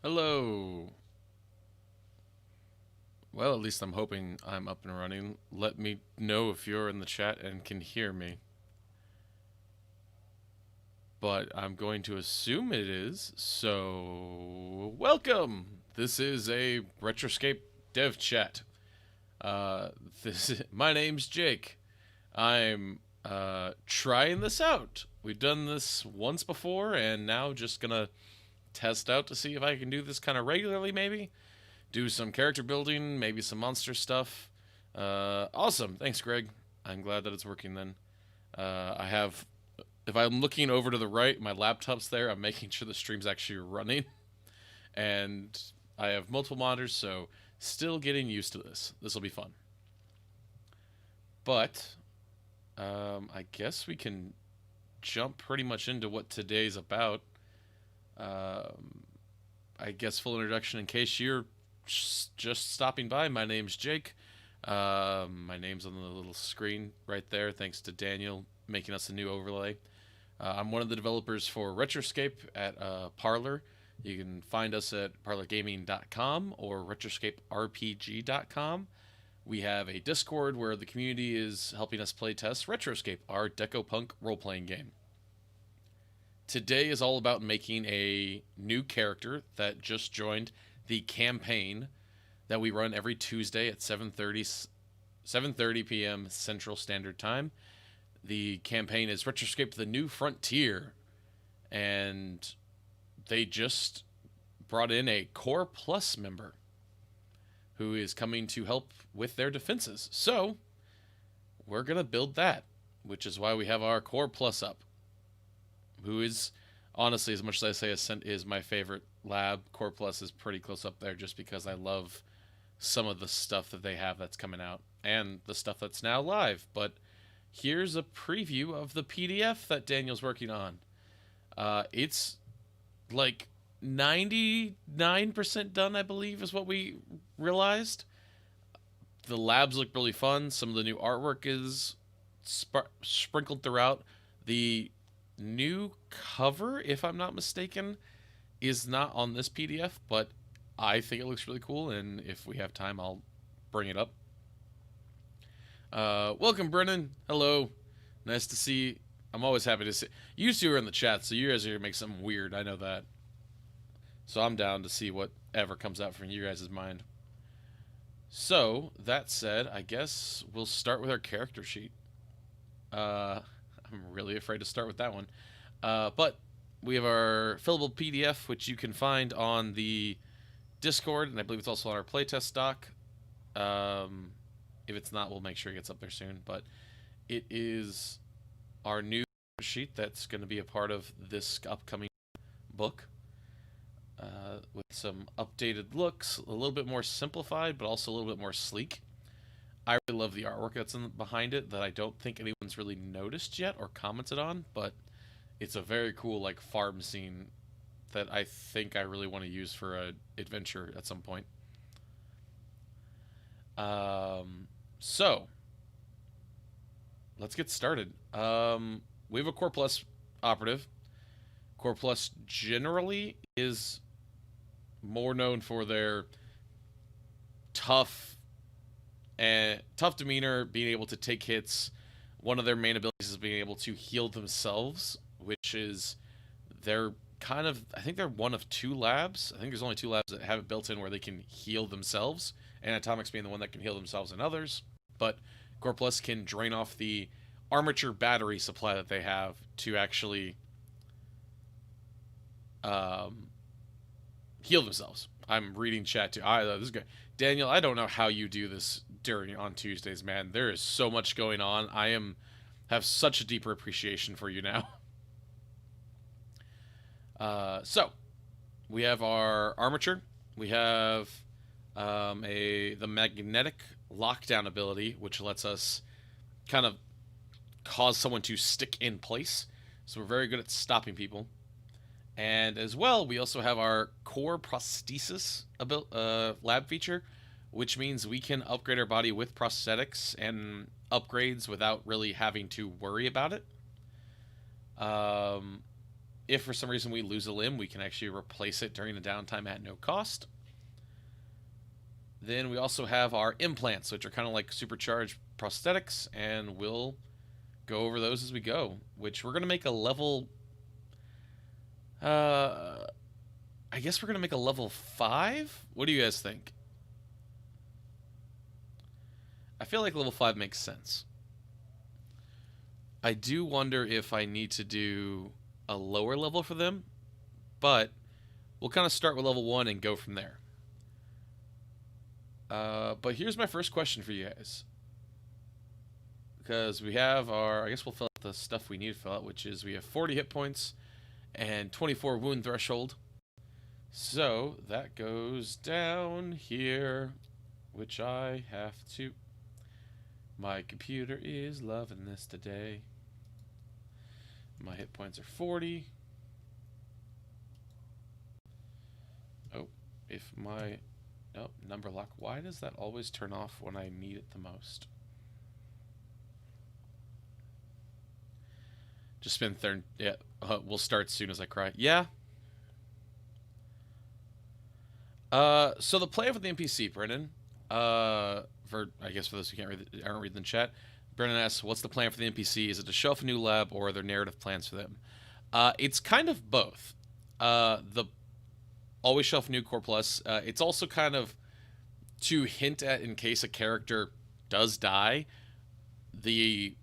Hello. Well, at least I'm hoping I'm up and running. Let me know if you're in the chat and can hear me. But I'm going to assume it is, so welcome! This is a Retroscape dev chat. Uh, my name's Jake. I'm trying this out. We've done this once before, and now just gonna test out to see if I can do this kind of regularly, maybe. Do some character building, maybe some monster stuff. Awesome. Thanks, Greg. I'm glad that it's working then. I have, if I'm looking over to the right, my laptop's there. I'm making sure the stream's actually running. And I have multiple monitors, so still getting used to this. This will be fun. But I guess we can jump pretty much into what today's about. I guess full introduction in case you're just stopping by. My name's Jake. My name's on the little screen right there, thanks to Daniel making us a new overlay. I'm one of the developers for Retroscape at Parlor. You can find us at parlorgaming.com or retroscaperpg.com. We have a Discord where the community is helping us play test Retroscape, our Deco Punk role-playing game. Today is all about making a new character that just joined the campaign that we run every Tuesday at 7:30 p.m. Central Standard Time. The campaign is Retroscape the New Frontier, and they just brought in a Core Plus member who is coming to help with their defenses. So, we're going to build that, which is why we have our Core Plus up, who is, honestly, as much as I say Ascent is my favorite lab, Core Plus is pretty close up there just because I love some of the stuff that they have that's coming out and the stuff that's now live. But here's a preview of the PDF that Daniel's working on. It's like 99% done, I believe, is what we realized. The labs look really fun. Some of the new artwork is sprinkled throughout. The new cover, if I'm not mistaken, is not on this PDF, but I think it looks really cool, and if we have time, I'll bring it up. Welcome, Brennan. Hello. Nice to see. I'm always happy to see. You two are in the chat, so you guys are going to make something weird. I know that. So I'm down to see whatever comes out from you guys' mind. So, that said, I guess we'll start with our character sheet. I'm really afraid to start with that one. But we have our fillable PDF, which you can find on the Discord, and I believe it's also on our playtest doc. If it's not, we'll make sure it gets up there soon. But it is our new sheet that's going to be a part of this upcoming book. With some updated looks, a little bit more simplified, but also a little bit more sleek. I really love the artwork that's behind it that I don't think anyone's really noticed yet or commented on, but it's a very cool like farm scene that I think I really want to use for an adventure at some point. So let's get started. We have a Core Plus operative. Core Plus generally is more known for their tough demeanor, being able to take hits. One of their main abilities is being able to heal themselves, which is they're kind of, I think they're one of two labs. I think there's only two labs that have it built in where they can heal themselves, and Atomics being the one that can heal themselves and others. But Core Plus can drain off the armature battery supply that they have to actually heal themselves. I'm reading chat too. This is good. Daniel, I don't know how you do this on Tuesdays, man. There is so much going on. Have such a deeper appreciation for you now. So we have our armature. We have the magnetic lockdown ability, which lets us kind of cause someone to stick in place. So we're very good at stopping people. And as well, we also have our core prosthesis lab feature, which means we can upgrade our body with prosthetics and upgrades without really having to worry about it. if for some reason we lose a limb, we can actually replace it during the downtime at no cost. Then we also have our implants, which are kind of like supercharged prosthetics, and we'll go over those as we go, which we're going to make a level... I guess we're going to make a level 5? What do you guys think? I feel like level 5 makes sense. I do wonder if I need to do a lower level for them, but we'll kind of start with level 1 and go from there. But here's my first question for you guys. Because we have our... I guess we'll fill out the stuff we need to fill out, which is we have 40 hit points and 24 wound threshold. So that goes down here, which I have to... My computer is loving this today. My hit points are 40. Oh, if my... Oh, number lock. Why does that always turn off when I need it the most? Just spin third. Yeah, we'll start as soon as I cry. Yeah. So the play for the NPC, Brennan. I guess for those who aren't reading the chat, Brennan asks, "What's the plan for the NPC? Is it to show off a new lab, or are there narrative plans for them?" It's kind of both. The always show off new core plus. It's also kind of to hint at in case a character does die, the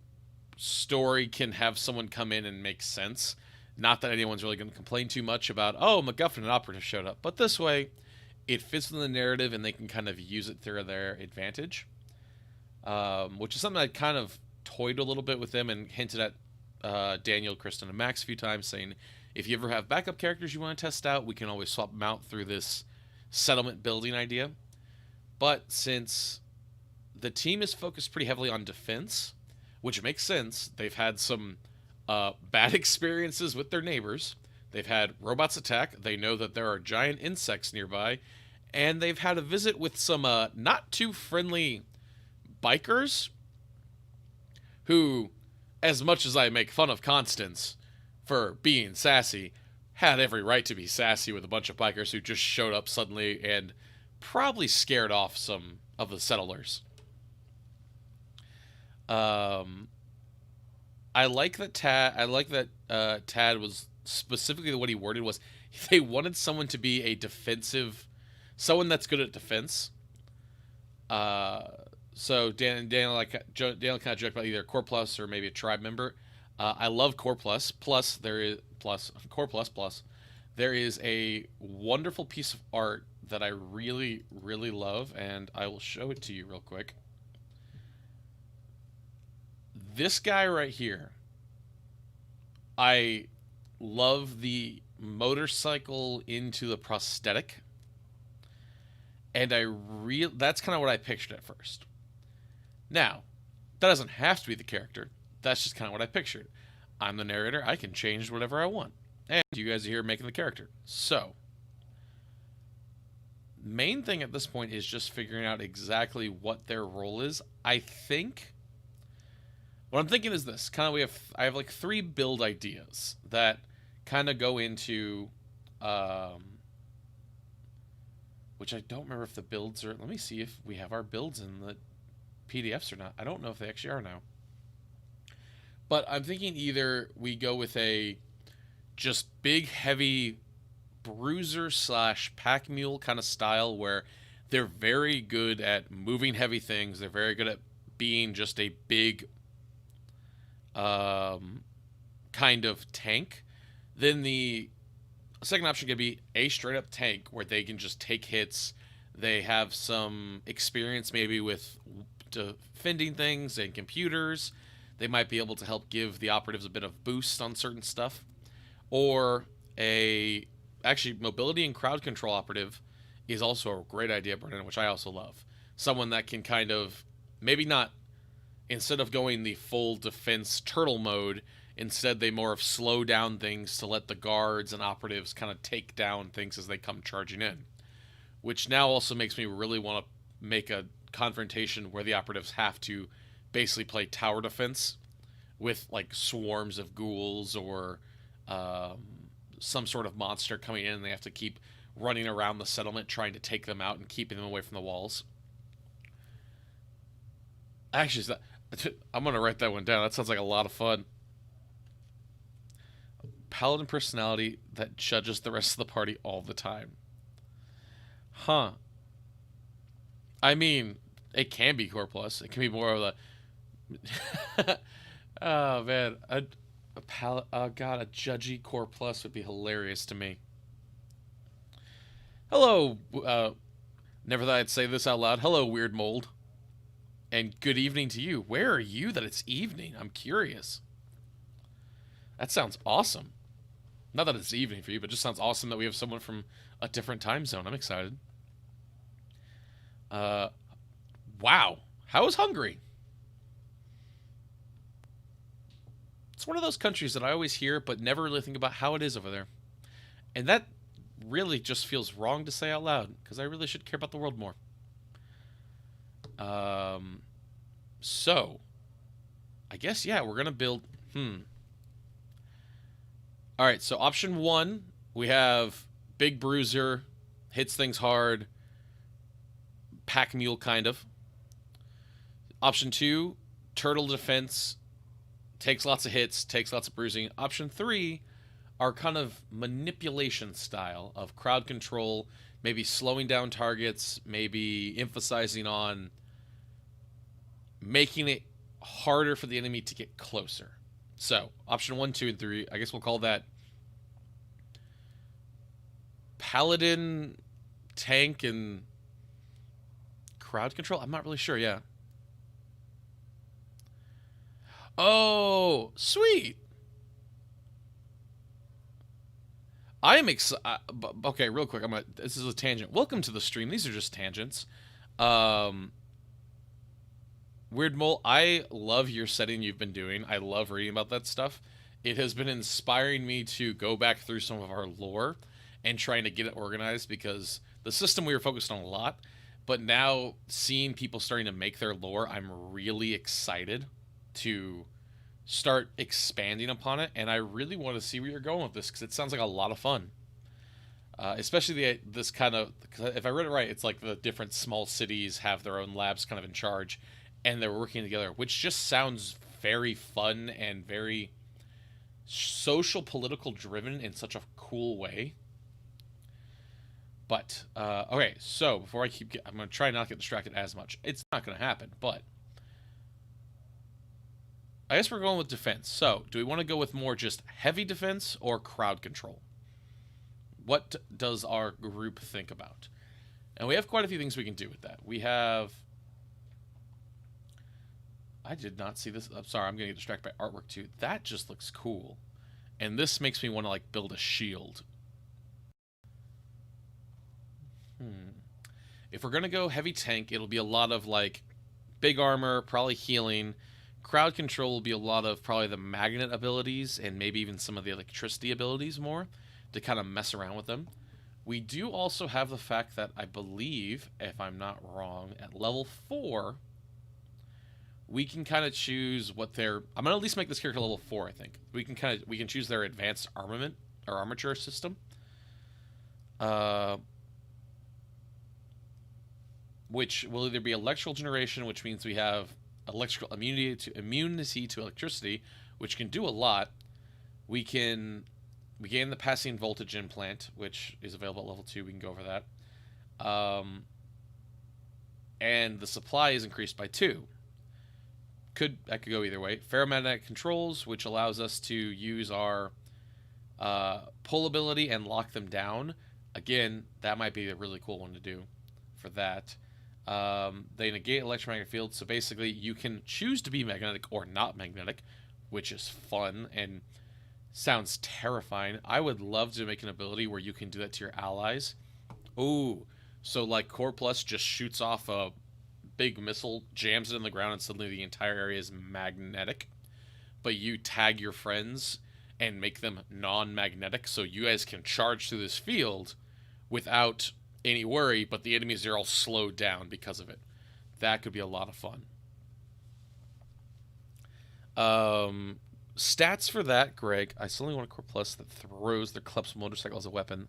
story can have someone come in and make sense. Not that anyone's really going to complain too much about, oh, MacGuffin and operative showed up, but this way it fits in the narrative and they can kind of use it to their advantage, which is something I kind of toyed a little bit with them and hinted at Daniel, Kristen, and Max a few times, saying if you ever have backup characters you want to test out, we can always swap them out through this settlement building idea. But since the team is focused pretty heavily on defense, which makes sense, they've had some bad experiences with their neighbors. They've had robots attack. They know that there are giant insects nearby. And they've had a visit with some not too friendly bikers who, as much as I make fun of Constance for being sassy, had every right to be sassy with a bunch of bikers who just showed up suddenly and probably scared off some of the settlers. I like that Tad was specifically what he worded was they wanted someone to be a defensive, someone that's good at defense. So Daniel kind of joked about either Core Plus or maybe a tribe member. I love Core Plus. There is a wonderful piece of art that I really, really love, and I will show it to you real quick. This guy right here, I love the motorcycle into the prosthetic, and that's kind of what I pictured at first. Now, that doesn't have to be the character. That's just kind of what I pictured. I'm the narrator. I can change whatever I want. And you guys are here making the character. So, main thing at this point is just figuring out exactly what their role is. I think what I'm thinking is this. I have like 3 build ideas that kind of go into which I don't remember if the builds are... Let me see if we have our builds in the PDFs or not. I don't know if they actually are now. But I'm thinking either we go with a just big, heavy bruiser / pack mule kind of style where they're very good at moving heavy things. They're very good at being just a big kind of tank. Then the second option could be a straight up tank where they can just take hits. They have some experience maybe with defending things and computers. They might be able to help give the operatives a bit of boost on certain stuff. Or actually mobility and crowd control operative is also a great idea, Brennan, which I also love. Someone that can kind of, maybe not, instead of going the full defense turtle mode, instead they more of slow down things to let the guards and operatives kind of take down things as they come charging in. Which now also makes me really want to make a confrontation where the operatives have to basically play tower defense with like swarms of ghouls or some sort of monster coming in and they have to keep running around the settlement trying to take them out and keeping them away from the walls. Actually, I'm going to write that one down. That sounds like a lot of fun. Paladin personality that judges the rest of the party all the time. Huh. I mean, it can be core plus. It can be more of a oh man, oh god, a judgy core plus would be hilarious to me. Hello, never thought I'd say this out loud. Hello, weird mold, and good evening to you. Where are you that it's evening? I'm curious. That sounds awesome. Not that it's evening for you, but it just sounds awesome that we have someone from a different time zone. I'm excited. Wow. How is Hungary? It's one of those countries that I always hear, but never really think about how it is over there. And that really just feels wrong to say out loud, because I really should care about the world more. So, I guess, yeah, we're going to build... Alright, so option 1, we have Big Bruiser, hits things hard, pack mule kind of. Option 2, Turtle Defense, takes lots of hits, takes lots of bruising. Option 3, our kind of manipulation style of crowd control, maybe slowing down targets, maybe emphasizing on making it harder for the enemy to get closer. So, option 1, 2, and 3, I guess we'll call that Paladin, Tank, and crowd control? I'm not really sure, yeah. Oh, sweet! I am excited. Okay, real quick, this is a tangent. Welcome to the stream. These are just tangents. Weird Mole, I love your setting you've been doing. I love reading about that stuff. It has been inspiring me to go back through some of our lore and trying to get it organized, because the system we were focused on a lot, but now seeing people starting to make their lore, I'm really excited to start expanding upon it, and I really want to see where you're going with this, because it sounds like a lot of fun. Especially this kind of, if I read it right, it's like the different small cities have their own labs kind of in charge, and they're working together, which just sounds very fun and very social, political driven in such a cool way. But, okay, so before I'm going to try not to get distracted as much. It's not going to happen, but I guess we're going with defense. So, do we want to go with more just heavy defense or crowd control? What does our group think about? And we have quite a few things we can do with that. We have... I did not see this. I'm sorry, I'm going to get distracted by artwork too. That just looks cool. And this makes me want to, like, build a shield. If we're going to go heavy tank, it'll be a lot of, like, big armor, probably healing. Crowd control will be a lot of probably the magnet abilities and maybe even some of the electricity abilities more to kind of mess around with them. We do also have the fact that I believe, if I'm not wrong, at level 4, we can kind of choose what their... I'm going to at least make this character level 4, I think. We can choose their advanced armament or armature system. Which will either be electrical generation, which means we have electrical immunity to electricity, which can do a lot. We gain the passing voltage implant, which is available at level 2. We can go over that. And the supply is increased by 2. That could go either way. Ferromagnetic controls, which allows us to use our pull ability and lock them down. Again, that might be a really cool one to do for that. They negate electromagnetic fields, so basically you can choose to be magnetic or not magnetic, which is fun and sounds terrifying. I would love to make an ability where you can do that to your allies. Ooh, so like Core Plus just shoots off a big missile, jams it in the ground, and suddenly the entire area is magnetic. But you tag your friends and make them non-magnetic, so you guys can charge through this field without any worry, but the enemies are all slowed down because of it. That could be a lot of fun. stats for that, Greg. I suddenly want a core plus that throws their Kleps motorcycle as a weapon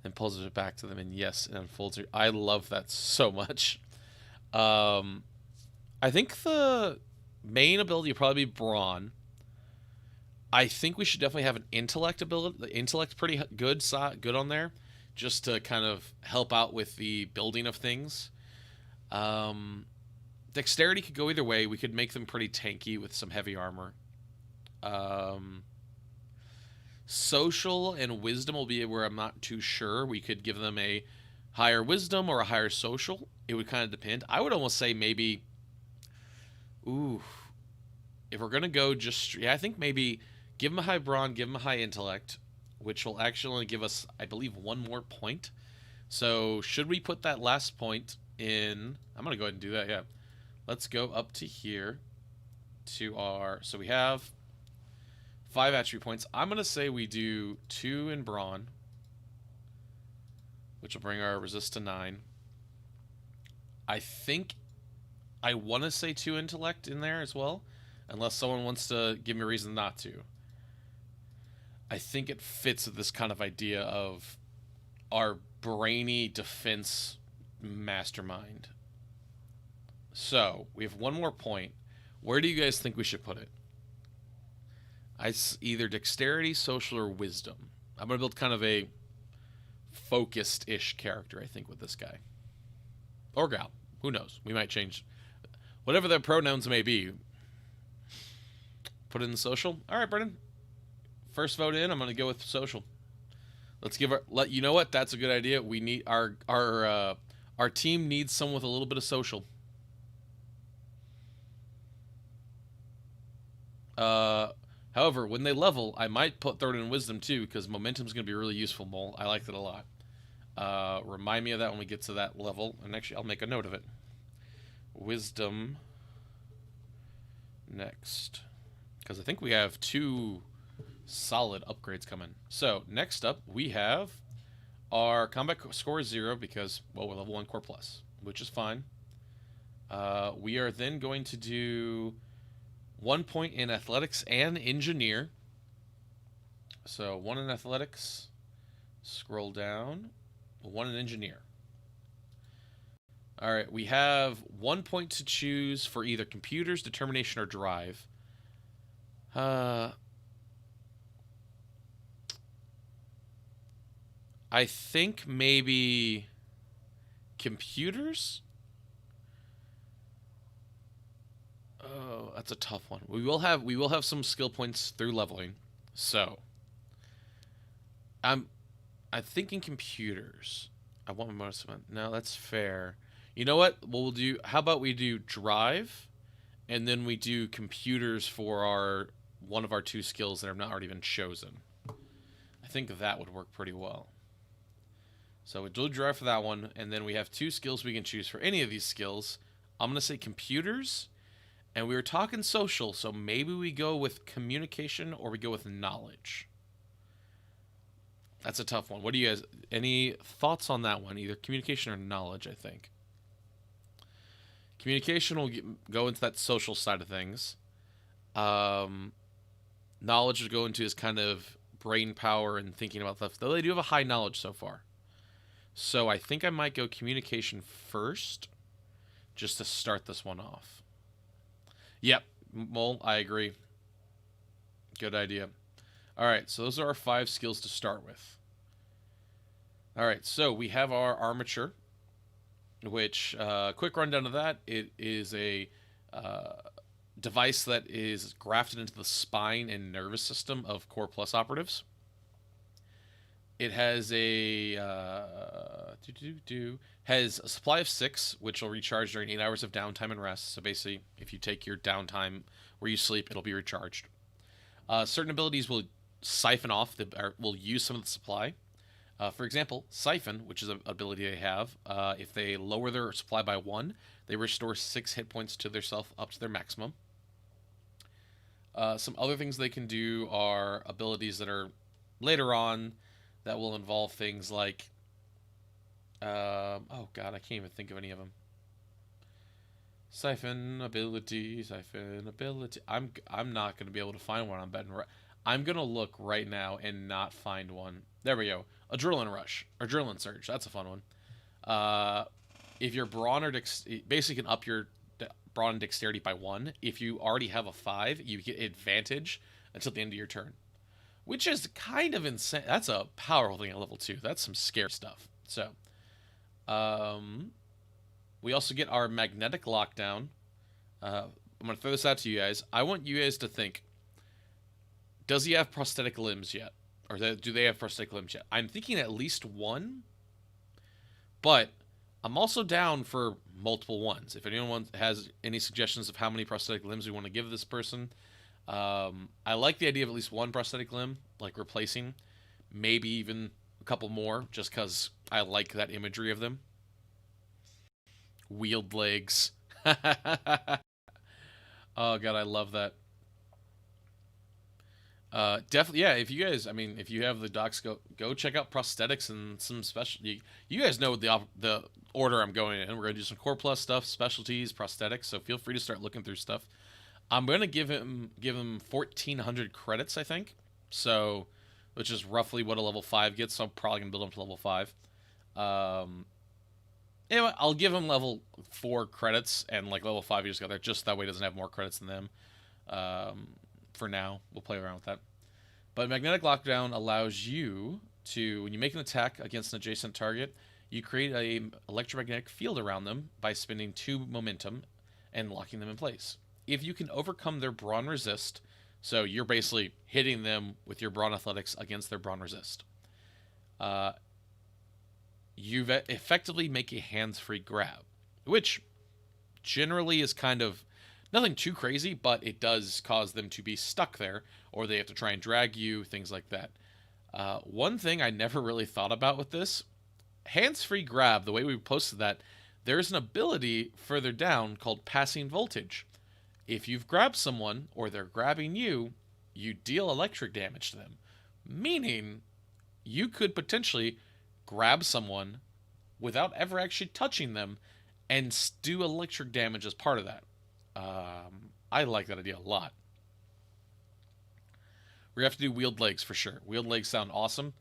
and pulls it back to them. And yes, it unfolds. I love that so much. Um, I think the main ability would probably be Brawn. I think we should definitely have an intellect ability. The intellect pretty good on there, just to kind of help out with the building of things. Um, Dexterity could go either way. We could make them pretty tanky with some heavy armor. Um, Social and wisdom will be where I'm not too sure. We could give them a higher wisdom or a higher social. It would kind of depend. I would almost say maybe, ooh, if we're gonna go just, yeah, I think maybe give them a high brawn, give them a high intellect, which will actually only give us, I believe, one more point. So should we put that last point in? I'm gonna go ahead and do that. Yeah, let's go up to here to our. So we have 5 attribute points. I'm gonna say we do 2 in brawn, which will bring our resist to 9. I think I want to say 2 intellect in there as well, unless someone wants to give me a reason not to. I think it fits with this kind of idea of our brainy defense mastermind. So we have one more point. Where do you guys think we should put it? Either dexterity, social, or wisdom. I'm going to build kind of a focused-ish character, I think, with this guy. Or gal. Who knows? We might change. Whatever their pronouns may be. Put it in social. All right, Brennan. First vote in. I'm going to go with social. Let's give you know what? That's a good idea. We need our team needs someone with a little bit of social. However, when they level, I might throw it in wisdom too, because momentum's going to be really useful, Mole. I liked it a lot. Remind me of that when we get to that level, and actually I'll make a note of it. Wisdom next, because I think we have 2 solid upgrades coming. So next up we have our combat score is 0 because, well, we're level 1 core plus, which is fine. We are then going to do 1 point in athletics and engineer. So 1 in athletics, scroll down, 1 in engineer. All right, we have 1 point to choose for either computers, determination, or drive. I think maybe computers. Oh, that's a tough one. We will have some skill points through leveling. So I'm thinking computers. I want my most of it. No, that's fair. You know what? We'll do. How about we do drive, and then we do computers for one of our 2 skills that have not already been chosen. I think that would work pretty well. So we do drive for that one, and then we have 2 skills we can choose for any of these skills. I'm gonna say computers, and we were talking social, so maybe we go with communication or we go with knowledge. That's a tough one. What do you guys? Any thoughts on that one? Either communication or knowledge, I think. Communication will go into that social side of things. Knowledge will go into his kind of brain power and thinking about stuff. Though they do have a high knowledge so far. So I think I might go communication first, just to start this one off. Yep, Mole, I agree. Good idea. All right, so those are our 5 skills to start with. All right, so we have our armature, which, quick rundown of that, it is a device that is grafted into the spine and nervous system of Core Plus operatives. It has has a supply of 6, which will recharge during 8 hours of downtime and rest. So basically, if you take your downtime where you sleep, it'll be recharged. Certain abilities will siphon off, will use some of the supply. For example, Siphon, which is an ability they have, if they lower their supply by 1, they restore 6 hit points to themselves up to their maximum. Some other things they can do are abilities that are later on that will involve things like, oh god, I can't even think of any of them. Siphon ability, siphon ability. I'm not gonna be able to find one. I'm betting. I'm gonna look right now and not find one. There we go. Adrenaline rush, adrenaline surge. That's a fun one. Uh, if your brawn or basically can up your brawn and dexterity by 1. If you already have a 5, you get advantage until the end of your turn, which is kind of insane. That's a powerful thing at level 2. That's some scary stuff. So, um, we also get our magnetic lockdown. I'm going to throw this out to you guys. I want you guys to think, does he have prosthetic limbs yet? Or do they have prosthetic limbs yet? I'm thinking at least 1, but I'm also down for multiple ones. If anyone has any suggestions of how many prosthetic limbs we want to give this person, I like the idea of at least 1 prosthetic limb, like replacing, maybe even a couple more, just because I like that imagery of them. Wheeled legs. Oh god, I love that. Definitely, yeah. If you guys, I mean, if you have the docs, go check out prosthetics and some special. You guys know the order I'm going in. We're gonna do some core plus stuff, specialties, prosthetics. So feel free to start looking through stuff. I'm gonna give him 1,400 credits, I think. So, which is roughly what a level 5 gets. So I'm probably gonna build him to level 5. Anyway, I'll give him level 4 credits, and like level 5 you just got there. Just that way he doesn't have more credits than them. For now, we'll play around with that. But magnetic lockdown allows you to, when you make an attack against an adjacent target, you create a electromagnetic field around them by spending 2 momentum and locking them in place. If you can overcome their brawn resist, so you're basically hitting them with your brawn athletics against their brawn resist, you effectively make a hands-free grab, which generally is kind of nothing too crazy, but it does cause them to be stuck there, or they have to try and drag you, things like that. One thing I never really thought about with this, hands-free grab, the way we posted that, there's an ability further down called passing voltage. If you've grabbed someone, or they're grabbing you, you deal electric damage to them. Meaning, you could potentially grab someone without ever actually touching them, and do electric damage as part of that. I like that idea a lot. We have to do wheeled legs for sure. Wheeled legs sound awesome.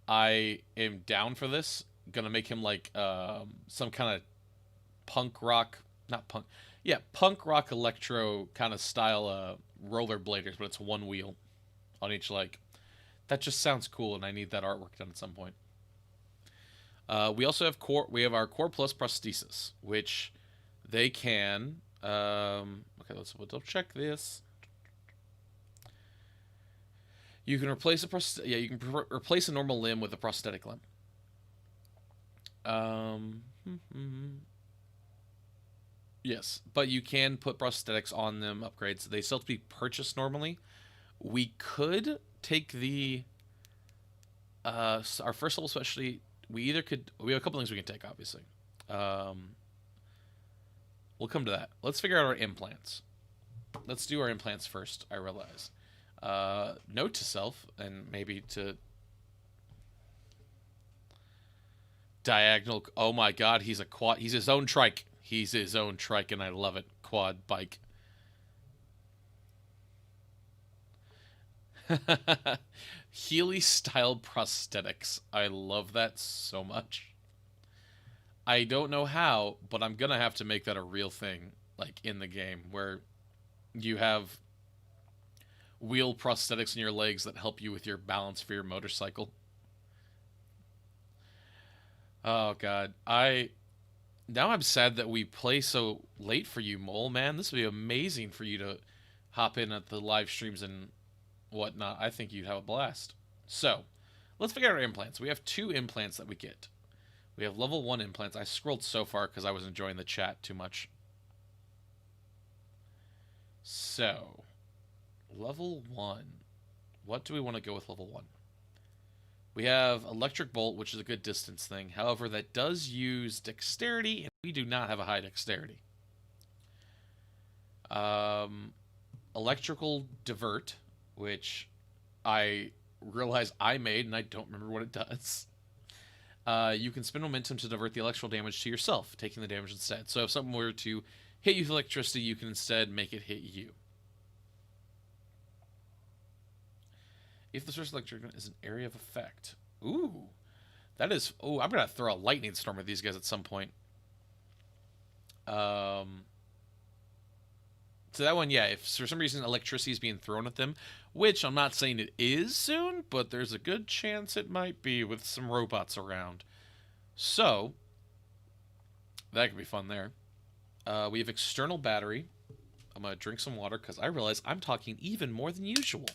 I am down for this. Gonna make him like some kind of punk rock, not punk, yeah, punk rock electro kind of style rollerbladers, but it's 1 wheel on each leg. That just sounds cool, and I need that artwork done at some point. We also have core. We have our core plus prosthesis, which they can. Okay, let's double check this. You can replace you can replace a normal limb with a prosthetic limb. Yes, but you can put prosthetics on them, upgrades. They still have to be purchased normally. We could take the our first level specialty. We either could. We have a couple things we can take, obviously. We'll come to that. Let's figure out our implants. Let's do our implants first, I realize. Note to self, and maybe to diagonal. Oh my god, he's a quad. He's his own trike. He's his own trike, and I love it. Quad bike. Healy-style prosthetics. I love that so much. I don't know how, but I'm gonna have to make that a real thing, like in the game, where you have wheel prosthetics in your legs that help you with your balance for your motorcycle. Oh god, now I'm sad that we play so late for you, Mole. Man, this would be amazing for you to hop in at the live streams and whatnot. I think you'd have a blast. So, let's figure out our implants. We have 2 implants that we get. We have level 1 implants. I scrolled so far because I was enjoying the chat too much. So, level 1. What do we want to go with level 1? We have Electric Bolt, which is a good distance thing. However, that does use dexterity, and we do not have a high dexterity. Electrical Divert, which I realize I made, and I don't remember what it does. You can spend momentum to divert the electrical damage to yourself, taking the damage instead. So if someone were to hit you with electricity, you can instead make it hit you. If the source of electricity is an area of effect. Ooh. That is... Oh, I'm going to throw a lightning storm at these guys at some point. So that one, yeah, if for some reason electricity is being thrown at them, which I'm not saying it is soon, but there's a good chance it might be with some robots around. So, that could be fun there. We have external battery. I'm going to drink some water because I realize I'm talking even more than usual.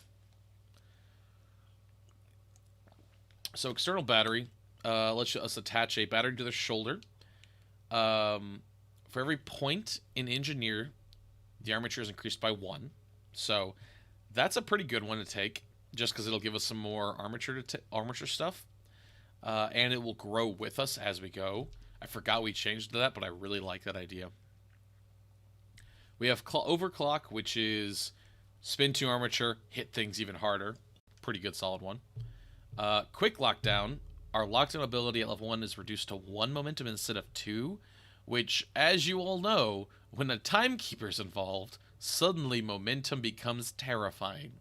So, external battery. Let's attach a battery to the shoulder. For every point in engineer, the armature is increased by 1. So, that's a pretty good one to take, just because it'll give us some more armature stuff. And it will grow with us as we go. I forgot we changed that, but I really like that idea. We have overclock, which is spin 2 armature, hit things even harder. Pretty good, solid one. Quick lockdown. Our lockdown ability at level 1 is reduced to 1 momentum instead of 2, which, as you all know, when a timekeeper is involved, suddenly momentum becomes terrifying.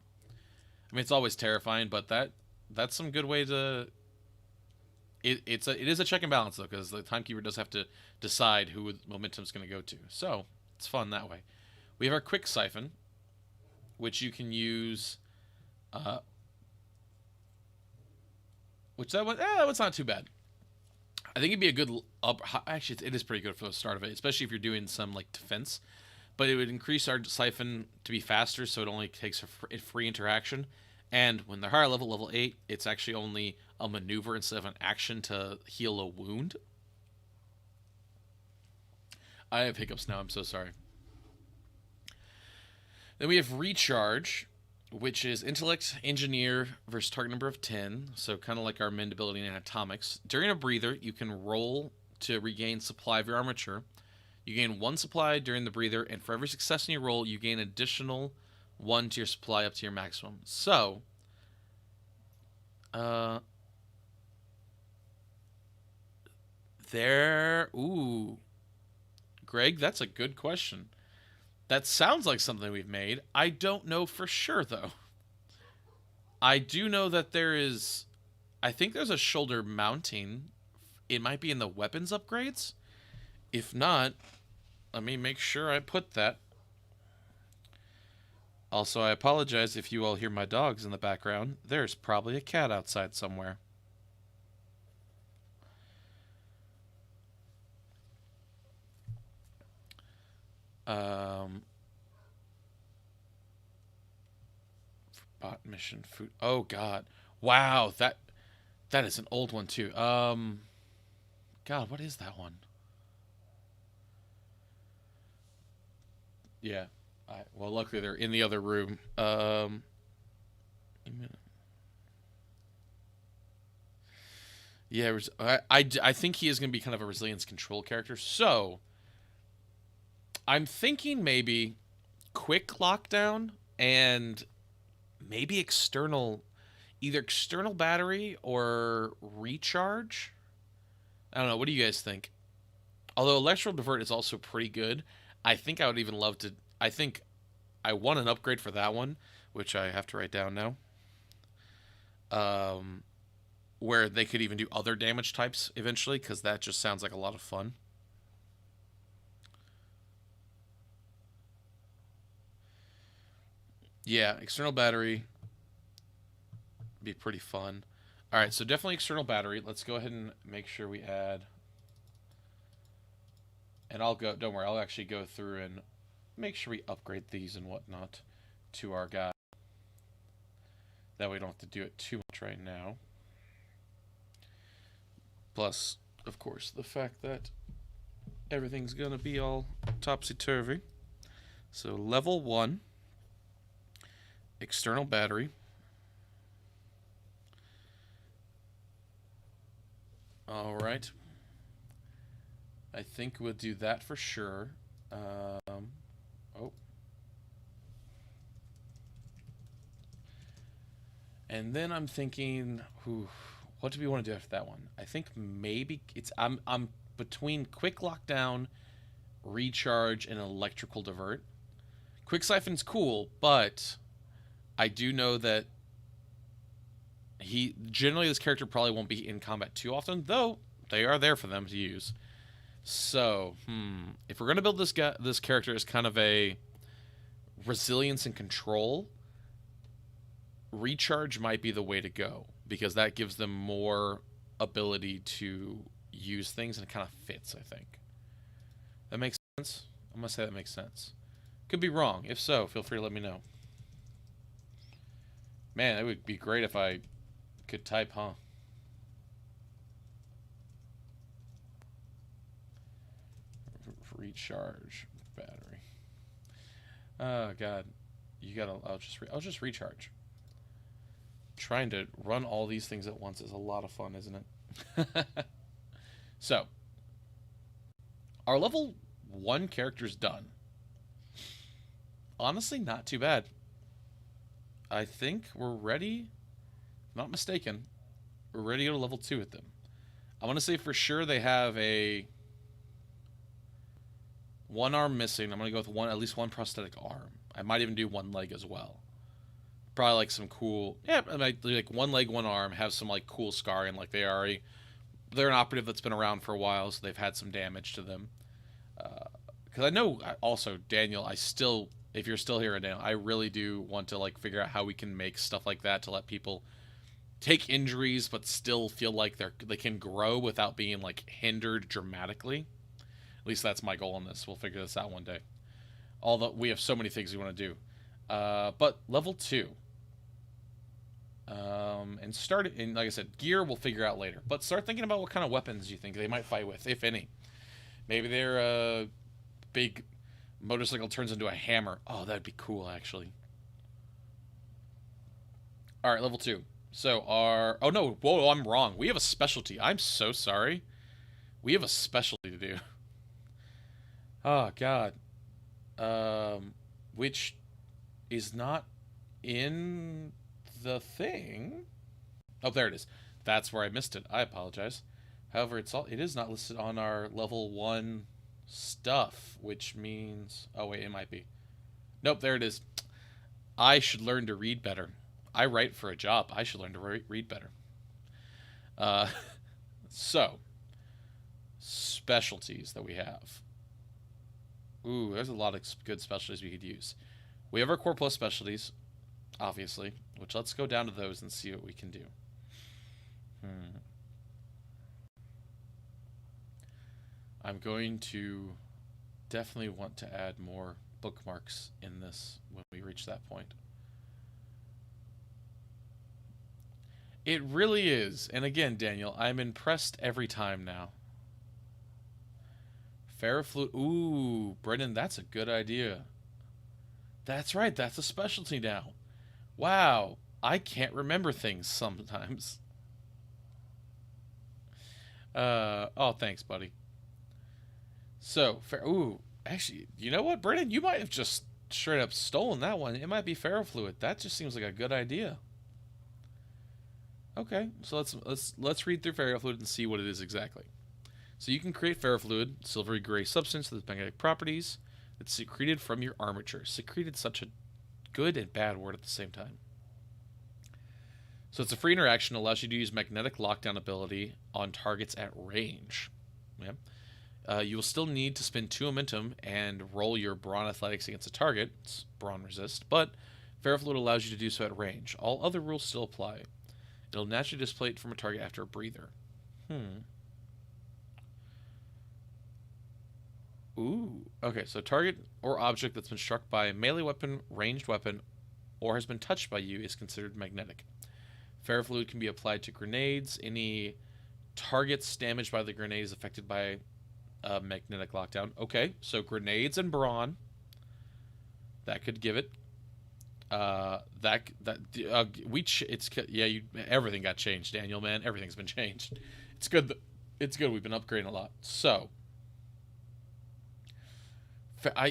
I mean, it's always terrifying, but that's some good way to... It is a check and balance, though, because the timekeeper does have to decide who momentum's going to go to. So, it's fun that way. We have our quick siphon, which you can use... that one's not too bad. I think it'd be a good... Actually, it is pretty good for the start of it, especially if you're doing some, like, defense. But it would increase our siphon to be faster, so it only takes a free interaction. And when they're higher level, level 8, it's actually only a maneuver instead of an action to heal a wound. I have hiccups now, I'm so sorry. Then we have recharge, which is intellect, engineer versus target number of 10. So kind of like our mend ability in atomics. During a breather, you can roll to regain supply of your armature. You gain 1 supply during the breather, and for every success in your roll, you gain additional 1 to your supply up to your maximum. So, ooh. Greg, that's a good question. That sounds like something we've made. I don't know for sure, though. I do know that I think there's a shoulder mounting. It might be in the weapons upgrades. If not, let me make sure I put that. Also, I apologize if you all hear my dogs in the background. There's probably a cat outside somewhere. Bot mission food. Oh God! Wow, that is an old one too. God, what is that one? Yeah. Well, luckily they're in the other room. Yeah, I think he is going to be kind of a resilience control character. So, I'm thinking maybe quick lockdown and maybe either external battery or recharge. I don't know. What do you guys think? Although electro divert is also pretty good, I think I would even love to. I think I want an upgrade for that one, which I have to write down now. Where they could even do other damage types eventually, because that just sounds like a lot of fun. Yeah, external battery be pretty fun. All right, so definitely external battery. Let's go ahead and make sure we add. And don't worry, I'll actually go through and make sure we upgrade these and whatnot to our guy. That way we don't have to do it too much right now. Plus, of course, the fact that everything's going to be all topsy-turvy. So level 1, external battery. All right. I think we'll do that for sure. And then I'm thinking, what do we want to do after that one? I think maybe I'm between quick lockdown, recharge, and electrical divert. Quick siphon's cool, but I do know that this character probably won't be in combat too often, though they are there for them to use. So, if we're gonna build this character as kind of a resilience and control, recharge might be the way to go because that gives them more ability to use things and it kind of fits. I think that makes sense. I'm gonna say that makes sense. Could be wrong. If so, feel free to let me know. Man, it would be great if I could type, huh? Recharge battery. Oh god, you gotta. I'll just recharge. Trying to run all these things at once is a lot of fun, isn't it? So, our level 1 character's done. Honestly, not too bad. I think we're ready. Not mistaken. We're ready to go to level 2 with them. I want to say for sure they have a one arm missing. I'm going to go with at least one prosthetic arm. I might even do one leg as well. Probably like some cool, yeah, like one leg, one arm, have some like cool scarring. Like they're an operative that's been around for a while, so they've had some damage to them. Because I know also, Daniel, if you're still here, Daniel, I really do want to like figure out how we can make stuff like that to let people take injuries but still feel like they can grow without being like hindered dramatically. At least that's my goal in this. We'll figure this out one day. Although we have so many things we want to do. But level 2. And start, and like I said, gear we'll figure out later. But start thinking about what kind of weapons you think they might fight with, if any. Maybe their big motorcycle turns into a hammer. Oh, that'd be cool, actually. All right, level 2. So oh no, whoa, I'm wrong. We have a specialty. I'm so sorry. We have a specialty to do. Oh God. Which is not in the thing. Oh, there it is. That's where I missed it. I apologize. However, it is not listed on our level 1 stuff, which means, oh wait, it might be. Nope, there it is. I should learn to read better. I write for a job. I should learn to read better. So, specialties that we have. Ooh, there's a lot of good specialties we could use. We have our Core Plus specialties, obviously, which let's go down to those and see what we can do. I'm going to definitely want to add more bookmarks in this when we reach that point. It really is. And again, Daniel, I'm impressed every time now. Ferrofluid. Ooh, Brendan, that's a good idea. That's right, that's a specialty now. Wow, I can't remember things sometimes. Oh, thanks, buddy. So, ooh, actually, you know what, Brendan? You might have just straight up stolen that one. It might be ferrofluid. That just seems like a good idea. Okay, so let's read through ferrofluid and see what it is exactly. So you can create ferrofluid, silvery gray substance with magnetic properties that's secreted from your armature. Secreted, such a good and bad word at the same time. So it's a free interaction, allows you to use magnetic lockdown ability on targets at range. Yeah. You will still need to spend 2 momentum and roll your Brawn Athletics against a target. It's Brawn Resist, but ferrofluid allows you to do so at range. All other rules still apply. It'll naturally display it from a target after a breather. Ooh. Okay, so target or object that's been struck by a melee weapon, ranged weapon, or has been touched by you is considered magnetic. Ferrofluid can be applied to grenades. Any targets damaged by the grenade is affected by magnetic lockdown. Okay, so grenades and brawn. That could give it. Everything got changed, Daniel, man. Everything's been changed. It's good. It's good. We've been upgrading a lot. So,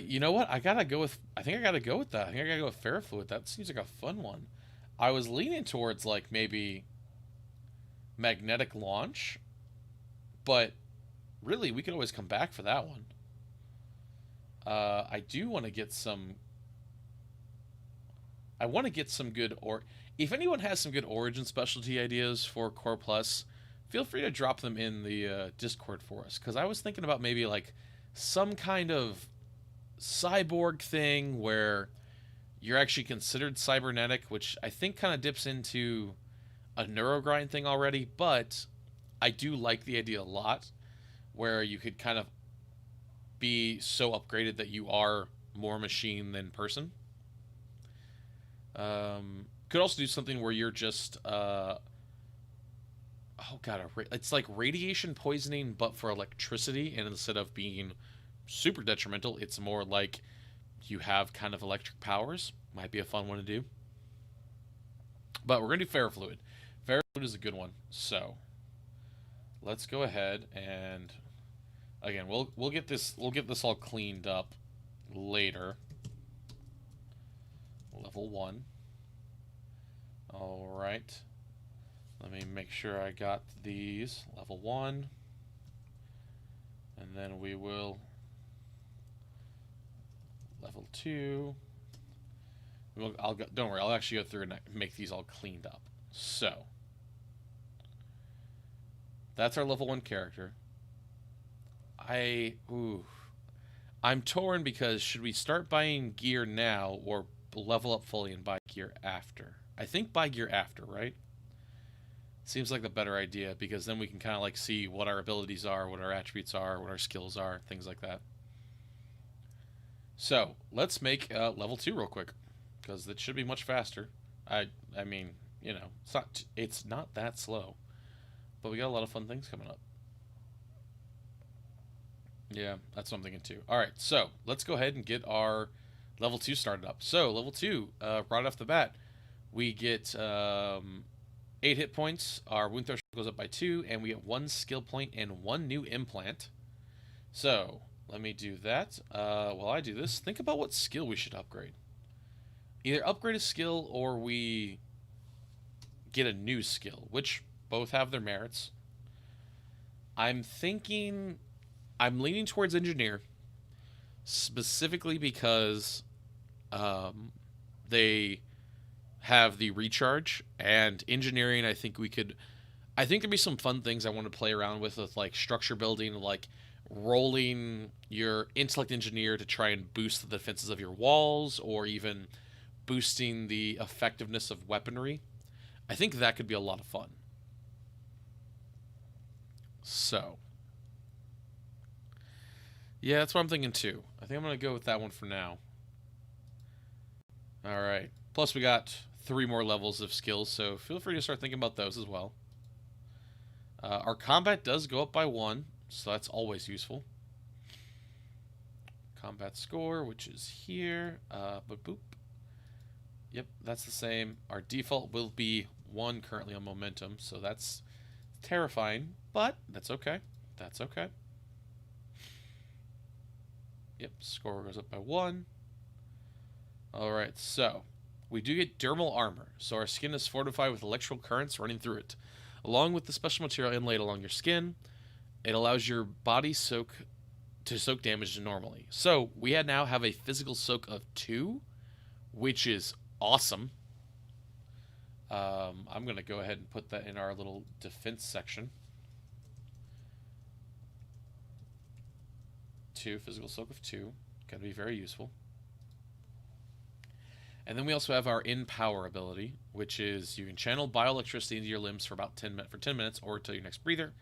you know what? I think I gotta go with that. I think I gotta go with ferrofluid. That seems like a fun one. I was leaning towards like maybe magnetic launch, but really we could always come back for that one. I do want to get some. I want to get some good or if anyone has some good origin specialty ideas for Core Plus, feel free to drop them in the Discord for us. Because I was thinking about maybe like some kind of cyborg thing where you're actually considered cybernetic, which I think kind of dips into a neurogrind thing already. But I do like the idea a lot, where you could kind of be so upgraded that you are more machine than person. Could also do something where you're just oh god, it's like radiation poisoning but for electricity, and instead of being super detrimental, it's more like you have kind of electric powers. Might be a fun one to do. But we're gonna do ferrofluid. Ferrofluid is a good one. So let's go ahead and again we'll get this all cleaned up later. Level 1. All right. Let me make sure I got these. Level 1. And then we will level 2. Don't worry, I'll actually go through and make these all cleaned up. So that's our level 1 character. I'm torn because should we start buying gear now or level up fully and buy gear after? I think buy gear after, right? Seems like the better idea because then we can kind of like see what our abilities are, what our attributes are, what our skills are, things like that. So let's make level 2 real quick because it should be much faster. I mean, you know, it's not that slow, but we got a lot of fun things coming up. Yeah, that's what I'm thinking too. All right, so let's go ahead and get our level 2 started up. So level 2, right off the bat, we get 8 hit points. Our wound threshold goes up by 2, and we get 1 skill point and 1 new implant. So let me do that. While I do this, think about what skill we should upgrade. Either upgrade a skill or we get a new skill, which both have their merits. I'm leaning towards engineer, specifically because they have the recharge, and engineering, I think there'd be some fun things I want to play around with like structure building, like rolling your intellect engineer to try and boost the defenses of your walls, or even boosting the effectiveness of weaponry. I think that could be a lot of fun. So yeah, that's what I'm thinking too. I think I'm going to go with that one for now. All right. Plus, we got 3 more levels of skills, so feel free to start thinking about those as well. Our combat does go up by 1, so that's always useful. Combat score, which is here. Boop. Yep, that's the same. Our default will be 1 currently on momentum, so that's terrifying, but that's okay. That's okay. Yep, score goes up by 1. Alright, so we do get dermal armor. So our skin is fortified with electrical currents running through it. Along with the special material inlaid along your skin, it allows your body to soak damage normally. So we now have a physical soak of 2, which is awesome. I'm going to go ahead and put that in our little defense section. 2, physical soak of 2. Going to be very useful. And then we also have our In Power ability, which is you can channel bioelectricity into your limbs for about 10 minutes or until your next breather.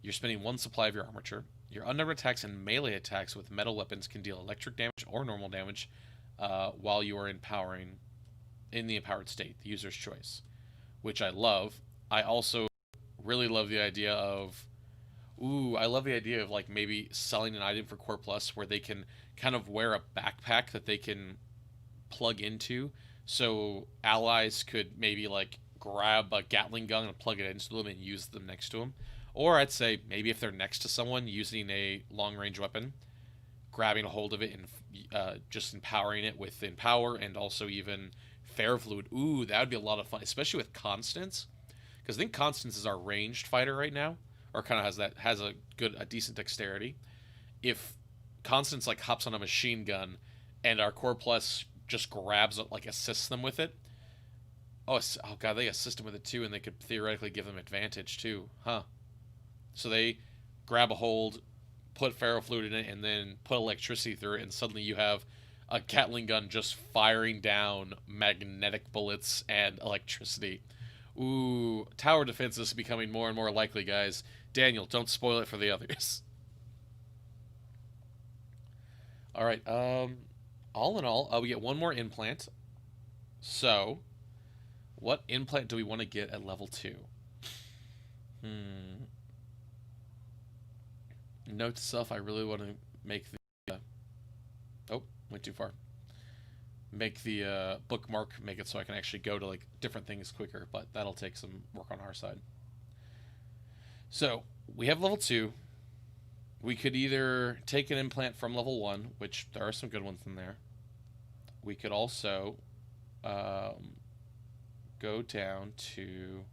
You're spending 1 supply of your armature. Your unnumbered attacks and melee attacks with metal weapons can deal electric damage or normal damage while you are in the empowered state, the user's choice, which I love. I also really love the idea of like maybe selling an item for Core Plus where they can kind of wear a backpack that they can plug into, so allies could maybe like grab a Gatling gun and plug it into them and use them next to them. Or I'd say maybe if they're next to someone using a long range weapon, grabbing a hold of it and just empowering it with Empower and also even Ferrofluid. Ooh, that would be a lot of fun, especially with Constance, because I think Constance is our ranged fighter right now, or kind of has a decent dexterity. If Constance like hops on a machine gun, and our core plus just grabs it, like assists them with it. Oh god, they assist them with it too, and they could theoretically give them advantage too, huh? So they grab a hold, put ferrofluid in it, and then put electricity through it, and suddenly you have a Gatling gun just firing down magnetic bullets and electricity. Ooh, tower defense is becoming more and more likely, guys. Daniel, don't spoil it for the others. All right. All in all, we get one more implant. So, what implant do we want to get at level 2? Hmm. Note to self: I really want to make the. Oh, went too far. Make the bookmark, make it so I can actually go to like different things quicker, but that'll take some work on our side. So we have level 2. We could either take an implant from level 1, which there are some good ones in there. We could also go down to.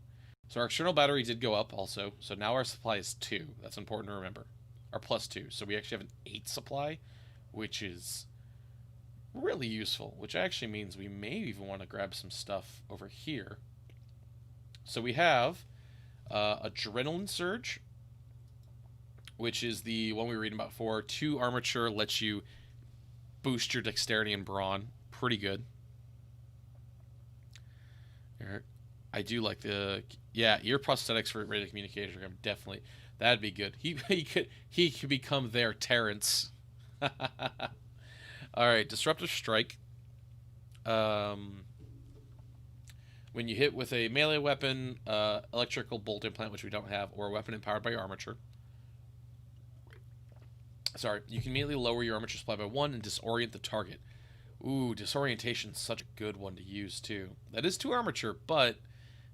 So our external battery did go up also. So now our supply is 2. That's important to remember. Our +2. So we actually have an 8 supply, which is really useful. Which actually means we may even want to grab some stuff over here. So we have Adrenaline Surge, which is the one we were reading about before. 2 armature lets you boost your dexterity and brawn. Pretty good. I do like the ear prosthetics for radio communication. Definitely, that'd be good. He could become their Terrence. All right, disruptive strike. When you hit with a melee weapon, electrical bolt implant, which we don't have, or a weapon empowered by your armature. Sorry, you can immediately lower your armature supply by 1 and disorient the target. Ooh, disorientation's such a good one to use too. That is 2 armature, but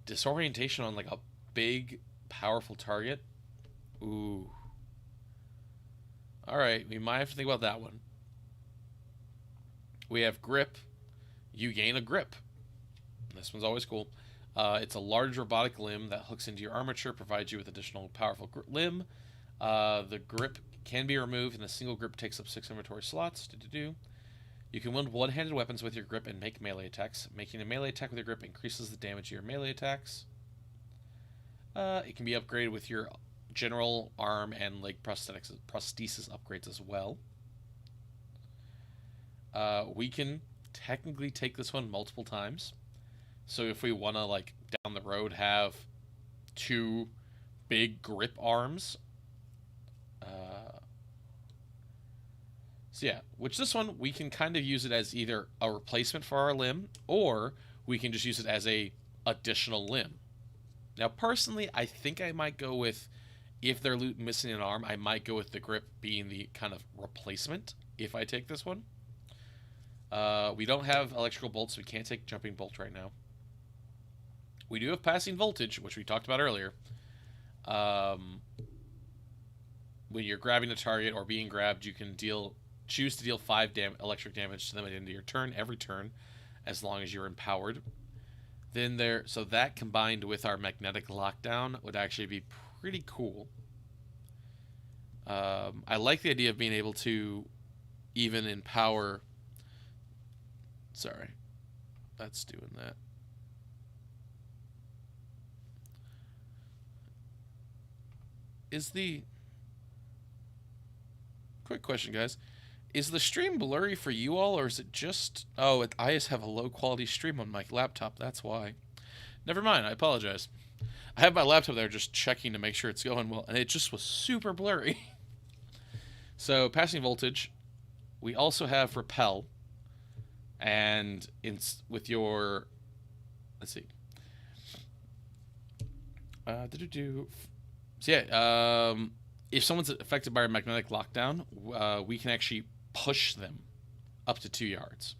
disorientation on like a big, powerful target. Ooh. Alright, we might have to think about that one. We have grip. You gain a grip. This one's always cool. It's a large robotic limb that hooks into your armature, provides you with additional powerful limb. The grip can be removed, and a single grip takes up 6 inventory slots. You can wield one-handed weapons with your grip and make melee attacks. Making a melee attack with your grip increases the damage of your melee attacks. It can be upgraded with your general arm and leg prosthesis upgrades as well. We can technically take this one multiple times. So if we want to, like, down the road have 2 big grip arms. So yeah, which this one, we can kind of use it as either a replacement for our limb, or we can just use it as a additional limb. Now, personally, I think I might go with, if they're missing an arm, I might go with the grip being the kind of replacement if I take this one. We don't have electrical bolts, so we can't take jumping bolt right now. We do have passing voltage, which we talked about earlier. When you're grabbing a target or being grabbed, you can choose to deal 5 electric damage to them at the end of your turn, every turn, as long as you're empowered. So that combined with our magnetic lockdown would actually be pretty cool. I like the idea of being able to even empower. Sorry, that's doing that. Quick question, guys. Is the stream blurry for you all, or is it just... Oh, I just have a low-quality stream on my laptop, that's why. Never mind, I apologize. I have my laptop there just checking to make sure it's going well, and it just was super blurry. So, passing voltage. We also have repel. And with your... Let's see. So yeah, if someone's affected by a magnetic lockdown, we can actually push them up to 2 yards.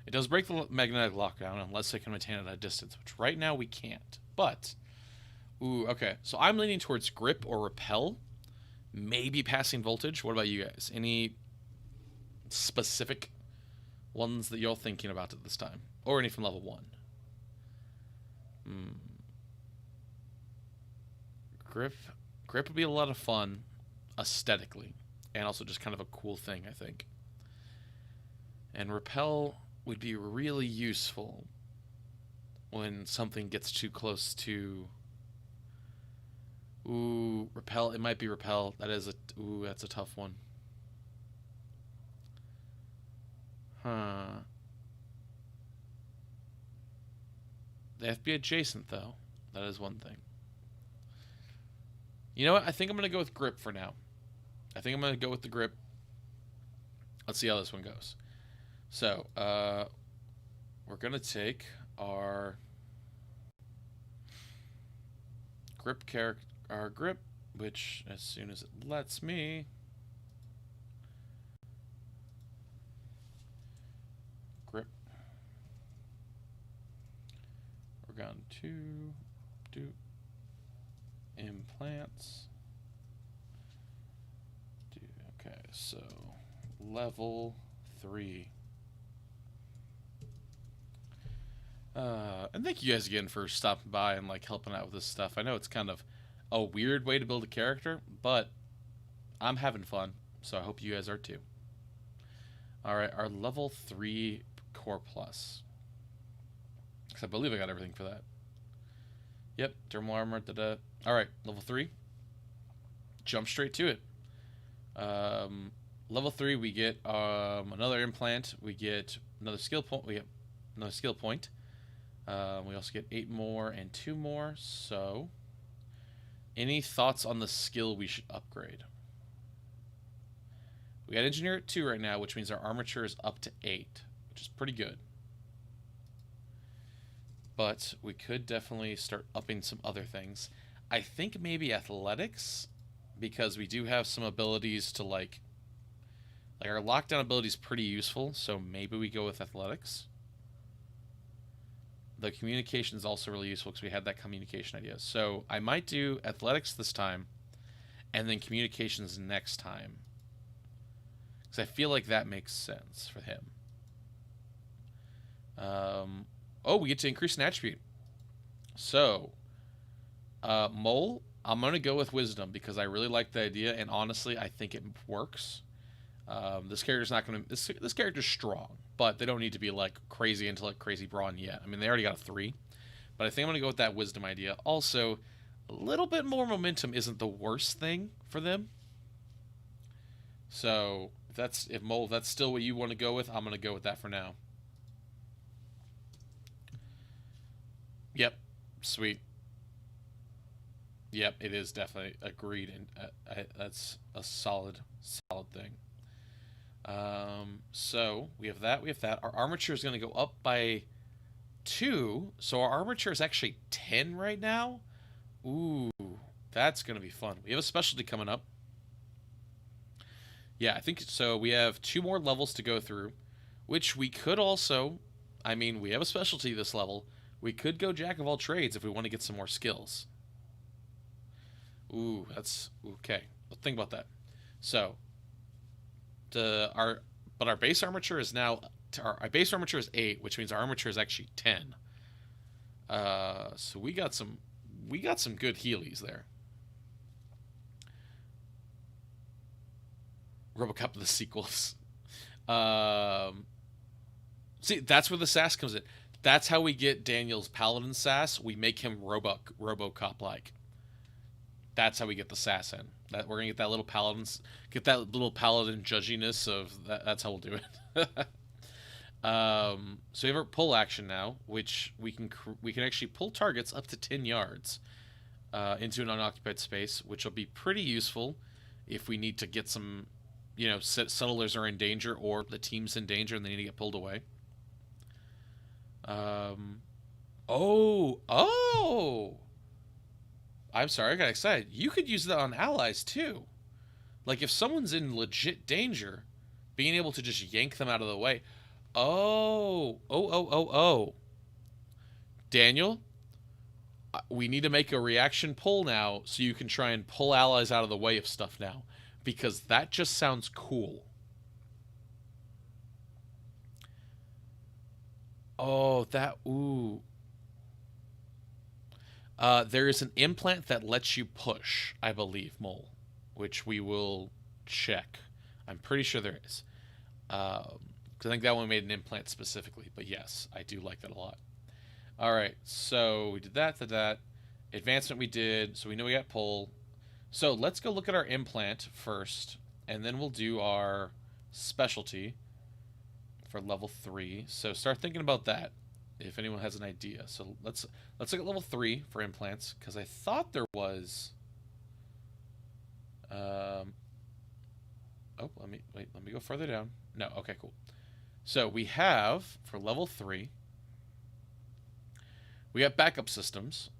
It does break the magnetic lockdown unless they can maintain it at a distance, which right now we can't. But, okay. So I'm leaning towards grip or repel. Maybe passing voltage. What about you guys? Any specific ones that you're thinking about at this time? Or any from level 1? Grip would be a lot of fun, aesthetically. and also just kind of a cool thing, I think. And repel would be really useful when something gets too close to. Ooh, repel. It might be repel. That is a. Ooh, that's a tough one. Huh. They have to be adjacent, though. That is one thing. You know what? I think I'm going to go with grip for now. I think I'm going to go with the grip. Let's see how this one goes. So, we're going to take our grip, which as soon as it lets me, grip. We're going to do implants. Okay, so level 3. And thank you guys again for stopping by and like helping out with this stuff. I know it's kind of a weird way to build a character, but I'm having fun, so I hope you guys are too. Alright, our level 3 core plus. Because I believe I got everything for that. Yep, thermal armor, da-da. Alright, level 3. Jump straight to it. Level 3, we get another implant. We get another skill point. We get another skill point. We also get 8 more and 2 more. So, any thoughts on the skill we should upgrade? We got engineer at 2 right now, which means our armature is up to 8, which is pretty good. But we could definitely start upping some other things. I think maybe athletics, because we do have some abilities to like our lockdown ability is pretty useful, so maybe we go with athletics. The communication is also really useful because we had that communication idea. So I might do athletics this time, and then communications next time. Because I feel like that makes sense for him. Oh, we get to increase an attribute. So, Mole, I'm going to go with wisdom because I really like the idea, and honestly, I think it works. This character's not going to... This character's strong, but they don't need to be, like, crazy intellect, crazy brawn yet. I mean, they already got a 3. But I think I'm going to go with that wisdom idea. Also, a little bit more momentum isn't the worst thing for them. So, if Mole, that's still what you want to go with, I'm going to go with that for now. Yep. Sweet. Yep, it is definitely agreed, and that's a solid thing. So we have that. Our armature is going to go up by 2, so our armature is actually 10 right now. Ooh, that's going to be fun. We have a specialty coming up. Yeah, I think so. We have 2 more levels to go through, which we could also. I mean, we have a specialty this level. We could go jack of all trades if we want to get some more skills. Ooh, that's okay. Let's think about that. So, our base armature is now our base armature is 8, which means our armature is actually 10. So we got some good healies there. RoboCop the sequels. See, that's where the sass comes in. That's how we get Daniel's paladin sass. We make him RoboCop-like. That's how we get the sass in. We're gonna get that little paladin judginess of that. That's how we'll do it. So we have our pull action now, which we can actually pull targets up to 10 yards into an unoccupied space, which will be pretty useful if we need to get some, settlers are in danger or the team's in danger and they need to get pulled away. Oh! I'm sorry, I got excited. You could use that on allies, too. Like, if someone's in legit danger, being able to just yank them out of the way. Oh. Daniel, we need to make a reaction pull now so you can try and pull allies out of the way of stuff now. Because that just sounds cool. Oh, ooh. There is an implant that lets you push, I believe, Mole, which we will check. I'm pretty sure there is. 'Cause I think that one made an implant specifically. But yes, I do like that a lot. All right, so we did that, Advancement we did, so we know we got pull. So let's go look at our implant first, and then we'll do our specialty for level 3. So start thinking about that if anyone has an idea. So let's look at level 3 for implants, because I thought there was oh, let me go further down. No, okay, cool. So we have for level 3, we got backup systems,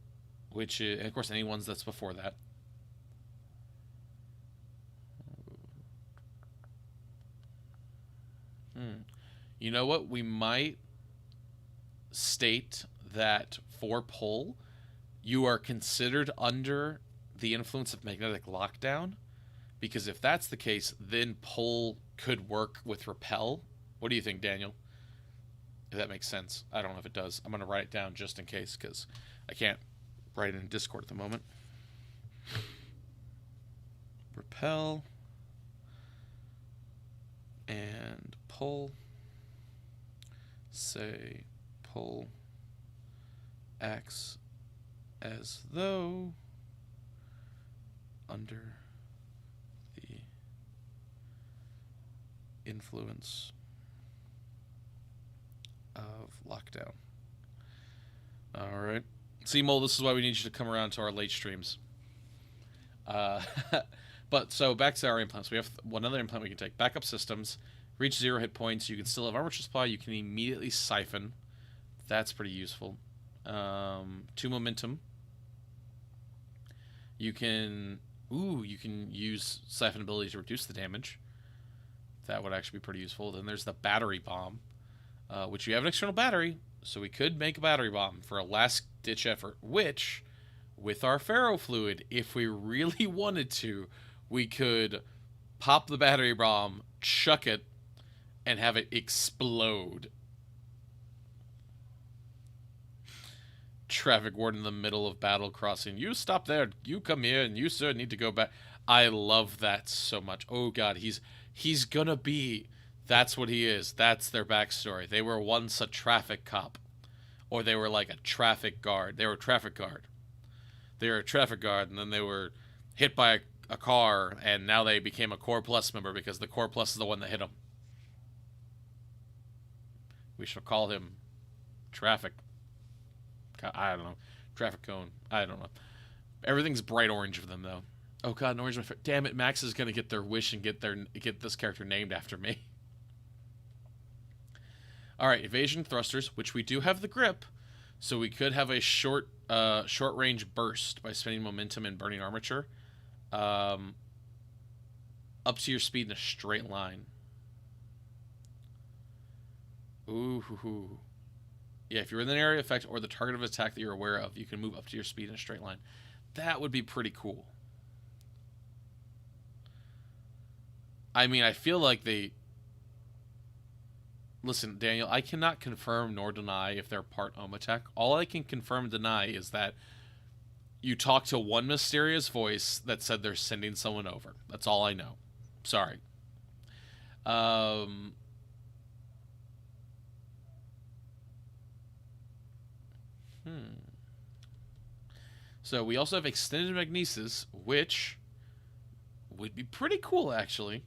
which is, and of course any ones that's before that. You know what? We might state that for pull, you are considered under the influence of magnetic lockdown, because if that's the case, then pull could work with repel. What do you think, Daniel? If that makes sense. I don't know if it does. I'm going to write it down just in case, because I can't write it in Discord at the moment. Repel and pull. Say pull acts as though under the influence of lockdown. All right. See, Mole, this is why we need you to come around to our late streams. But so back to our implants. We have another implant we can take. Backup systems. Reach 0 hit points. You can still have armor supply. You can immediately siphon. That's pretty useful. 2 momentum. You can use siphon ability to reduce the damage. That would actually be pretty useful. Then there's the battery bomb, which you have an external battery, so we could make a battery bomb for a last ditch effort. Which, with our ferrofluid, if we really wanted to, we could pop the battery bomb, chuck it, and have it explode. Traffic warden in the middle of battle crossing. You stop there. You come here, and you, sir, need to go back. I love that so much. Oh, God, he's gonna be... That's what he is. That's their backstory. They were once a traffic cop. Or they were like a traffic guard. They were a traffic guard. They were a traffic guard, and then they were hit by a car, and now they became a Core Plus member because the Core Plus is the one that hit them. We shall call him Traffic. I don't know. Traffic Cone. I don't know. Everything's bright orange for them, though. Oh, God, an orange. Damn it, Max is going to get their wish and get this character named after me. All right, evasion thrusters, which we do have the grip, so we could have a short range burst by spending momentum and burning armature, up to your speed in a straight line. Ooh. Yeah, if you're in an area effect or the target of attack that you're aware of, you can move up to your speed in a straight line. That would be pretty cool. I mean, I feel like they... Listen, Daniel, I cannot confirm nor deny if they're part Omatech. All I can confirm and deny is that you talked to one mysterious voice that said they're sending someone over. That's all I know. Sorry. So we also have extended magnesis, which would be pretty cool, actually.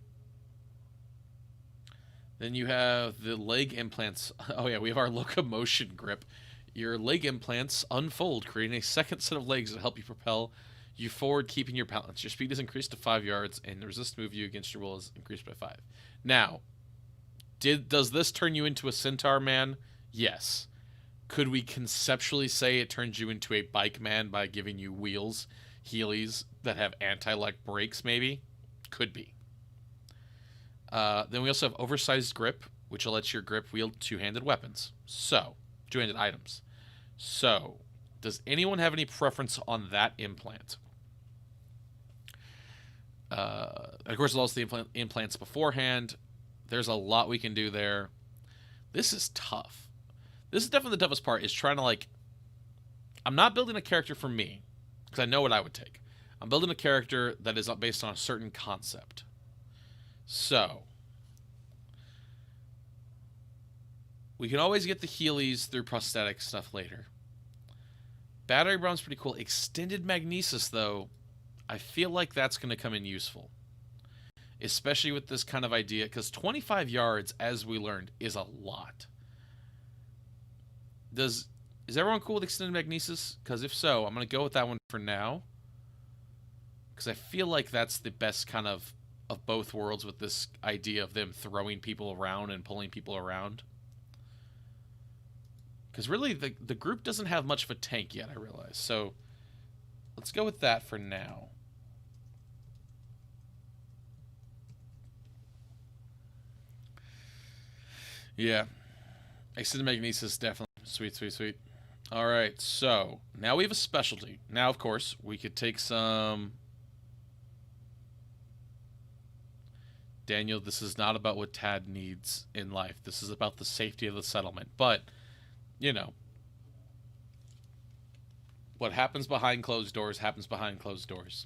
Then you have the leg implants. Oh, yeah, we have our locomotion grip. Your leg implants unfold, creating a second set of legs that help you propel you forward, keeping your balance. Your speed is increased to 5 yards, and the resist move you against your will is increased by 5. Now, does this turn you into a centaur man? Yes. Could we conceptually say it turns you into a bike man by giving you wheels, heelys that have anti-lock brakes, maybe? Could be. Then we also have oversized grip, which will let your grip wield two-handed weapons. So, two-handed items. So, does anyone have any preference on that implant? Of course, there's also the implants beforehand. There's a lot we can do there. This is tough. This is definitely the toughest part, is trying to, like... I'm not building a character for me, because I know what I would take. I'm building a character that is based on a certain concept. So, we can always get the Heelys through prosthetic stuff later. Battery Bomb's pretty cool. Extended Magnesis, though, I feel like that's going to come in useful. Especially with this kind of idea, because 25 yards, as we learned, is a lot. Is everyone cool with Extended Magnesis? Because if so, I'm going to go with that one for now. Because I feel like that's the best kind of both worlds with this idea of them throwing people around and pulling people around. Because really, the group doesn't have much of a tank yet, I realize. So, let's go with that for now. Yeah. Extended Magnesis, definitely. Sweet, sweet, sweet. Alright, so, now we have a specialty. Now, of course, we could take some... Daniel, this is not about what Tad needs in life. This is about the safety of the settlement. But... you know, what happens behind closed doors happens behind closed doors.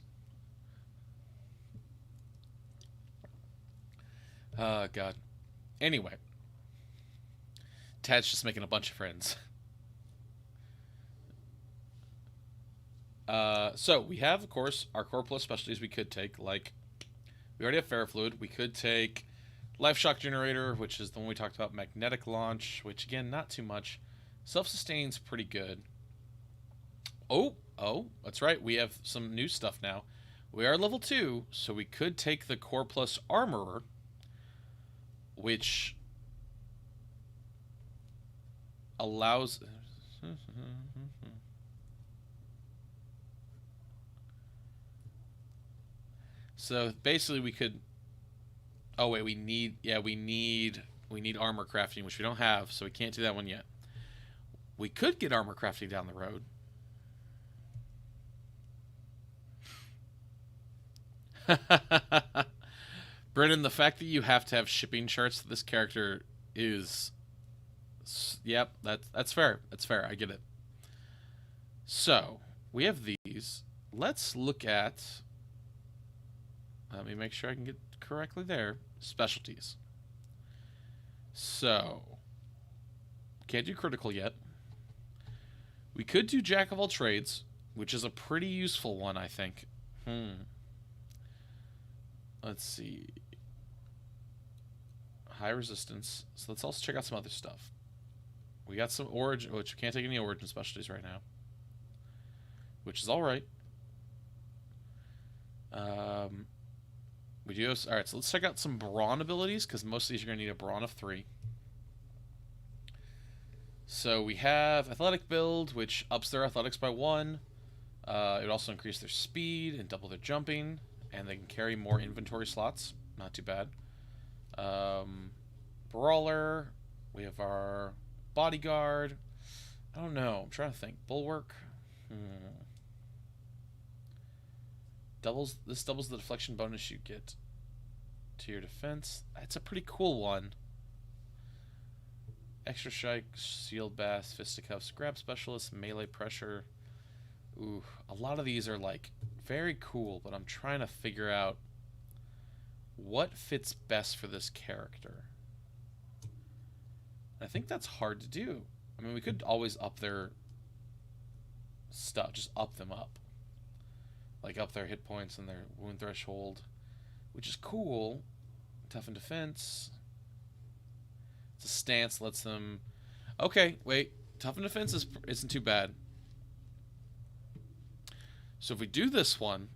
God. Anyway. Tad's just making a bunch of friends. So, we have, of course, our core plus specialties we could take, like, we already have Ferrofluid. We could take Life Shock Generator, which is the one we talked about, Magnetic Launch, which, again, not too much. Self-sustain's pretty good. Oh, that's right. We have some new stuff now. We are level 2, so we could take the Core Plus Armorer, which allows... So basically we could... oh, wait, we need armor crafting, which we don't have, so we can't do that one yet. We could get armor crafting down the road. Brennan, the fact that you have to have shipping charts to this character is... yep, that's fair. That's fair. I get it. So, we have these. Let's look at... let me make sure I can get correctly there. Specialties. So, can't do critical yet. We could do Jack of all trades, which is a pretty useful one, I think. Let's see. High resistance. So let's also check out some other stuff. We got some origin, which we can't take any origin specialties right now, which is all right. We do have, all right, so let's check out some brawn abilities, because most of these are going to need a brawn of 3. So we have athletic build, which ups their athletics by 1. It would also increase their speed and double their jumping, and they can carry more inventory slots. Not too bad. Brawler. We have our bodyguard. I don't know. I'm trying to think. Bulwark. This doubles the deflection bonus you get to your defense. It's a pretty cool one. Extra strike, shield bass, fisticuffs, grab specialist, melee pressure. Ooh, a lot of these are like very cool, but I'm trying to figure out what fits best for this character. I think that's hard to do. I mean, we could always up their stuff, just up them up. Like up their hit points and their wound threshold, which is cool. Toughen defense. It's a stance, lets them... okay, wait. Toughen defense isn't too bad. So if we do this one,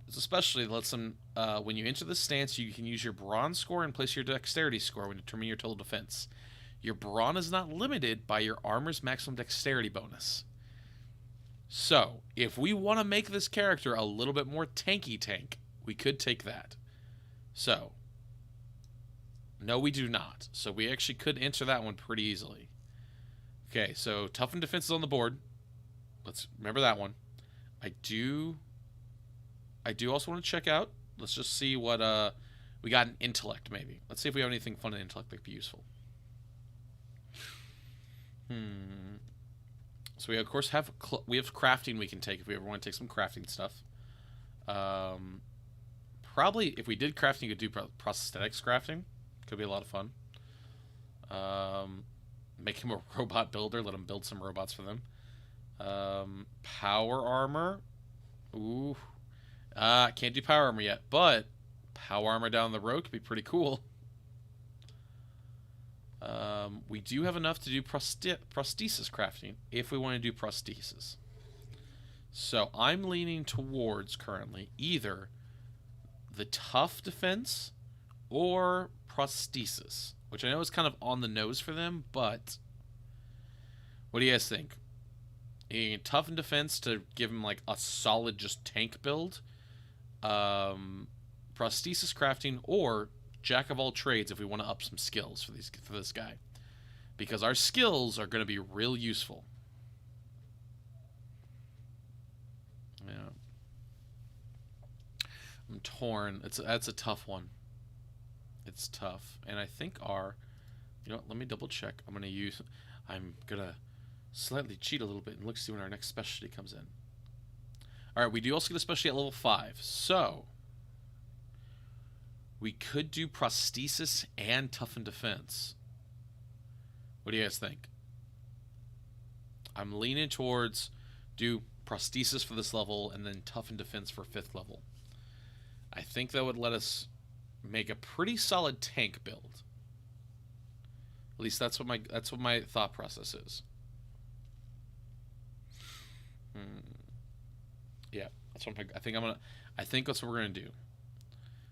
it's especially lets them... when you enter the stance, you can use your brawn score and place your dexterity score when determining your total defense. Your brawn is not limited by your armor's maximum dexterity bonus. So, if we want to make this character a little bit more tanky tank, we could take that. So, no, we do not. So we actually could enter that one pretty easily. Okay, so toughen defense is on the board. Let's remember that one. I do also want to check out. Let's just see what we got in intellect maybe. Let's see if we have anything fun in intellect that could be useful. So we of course have crafting we can take if we ever want to take some crafting stuff. probably, if we did crafting, you could do prosthetics crafting. Could be a lot of fun. Make him a robot builder. Let him build some robots for them. Power armor. Ooh. Can't do power armor yet, but power armor down the road could be pretty cool. We do have enough to do prosthesis crafting if we want to do prosthesis. So I'm leaning towards currently either the tough defense or prosthesis, which I know is kind of on the nose for them, but what do you guys think? Tough in defense to give him like a solid just tank build, prosthesis crafting, or jack of all trades if we want to up some skills for this guy, because our skills are going to be real useful. Yeah, I'm torn. That's a tough one. It's tough, and I think you know what, let me double check. I'm gonna slightly cheat a little bit and look to see when our next specialty comes in. All right, we do also get a specialty at level 5, so we could do prosthesis and toughen defense. What do you guys think? I'm leaning towards do prosthesis for this level and then toughen defense for 5th level. I think that would let us make a pretty solid tank build. At least that's what my thought process is. Yeah, that's what I think that's what we're gonna do.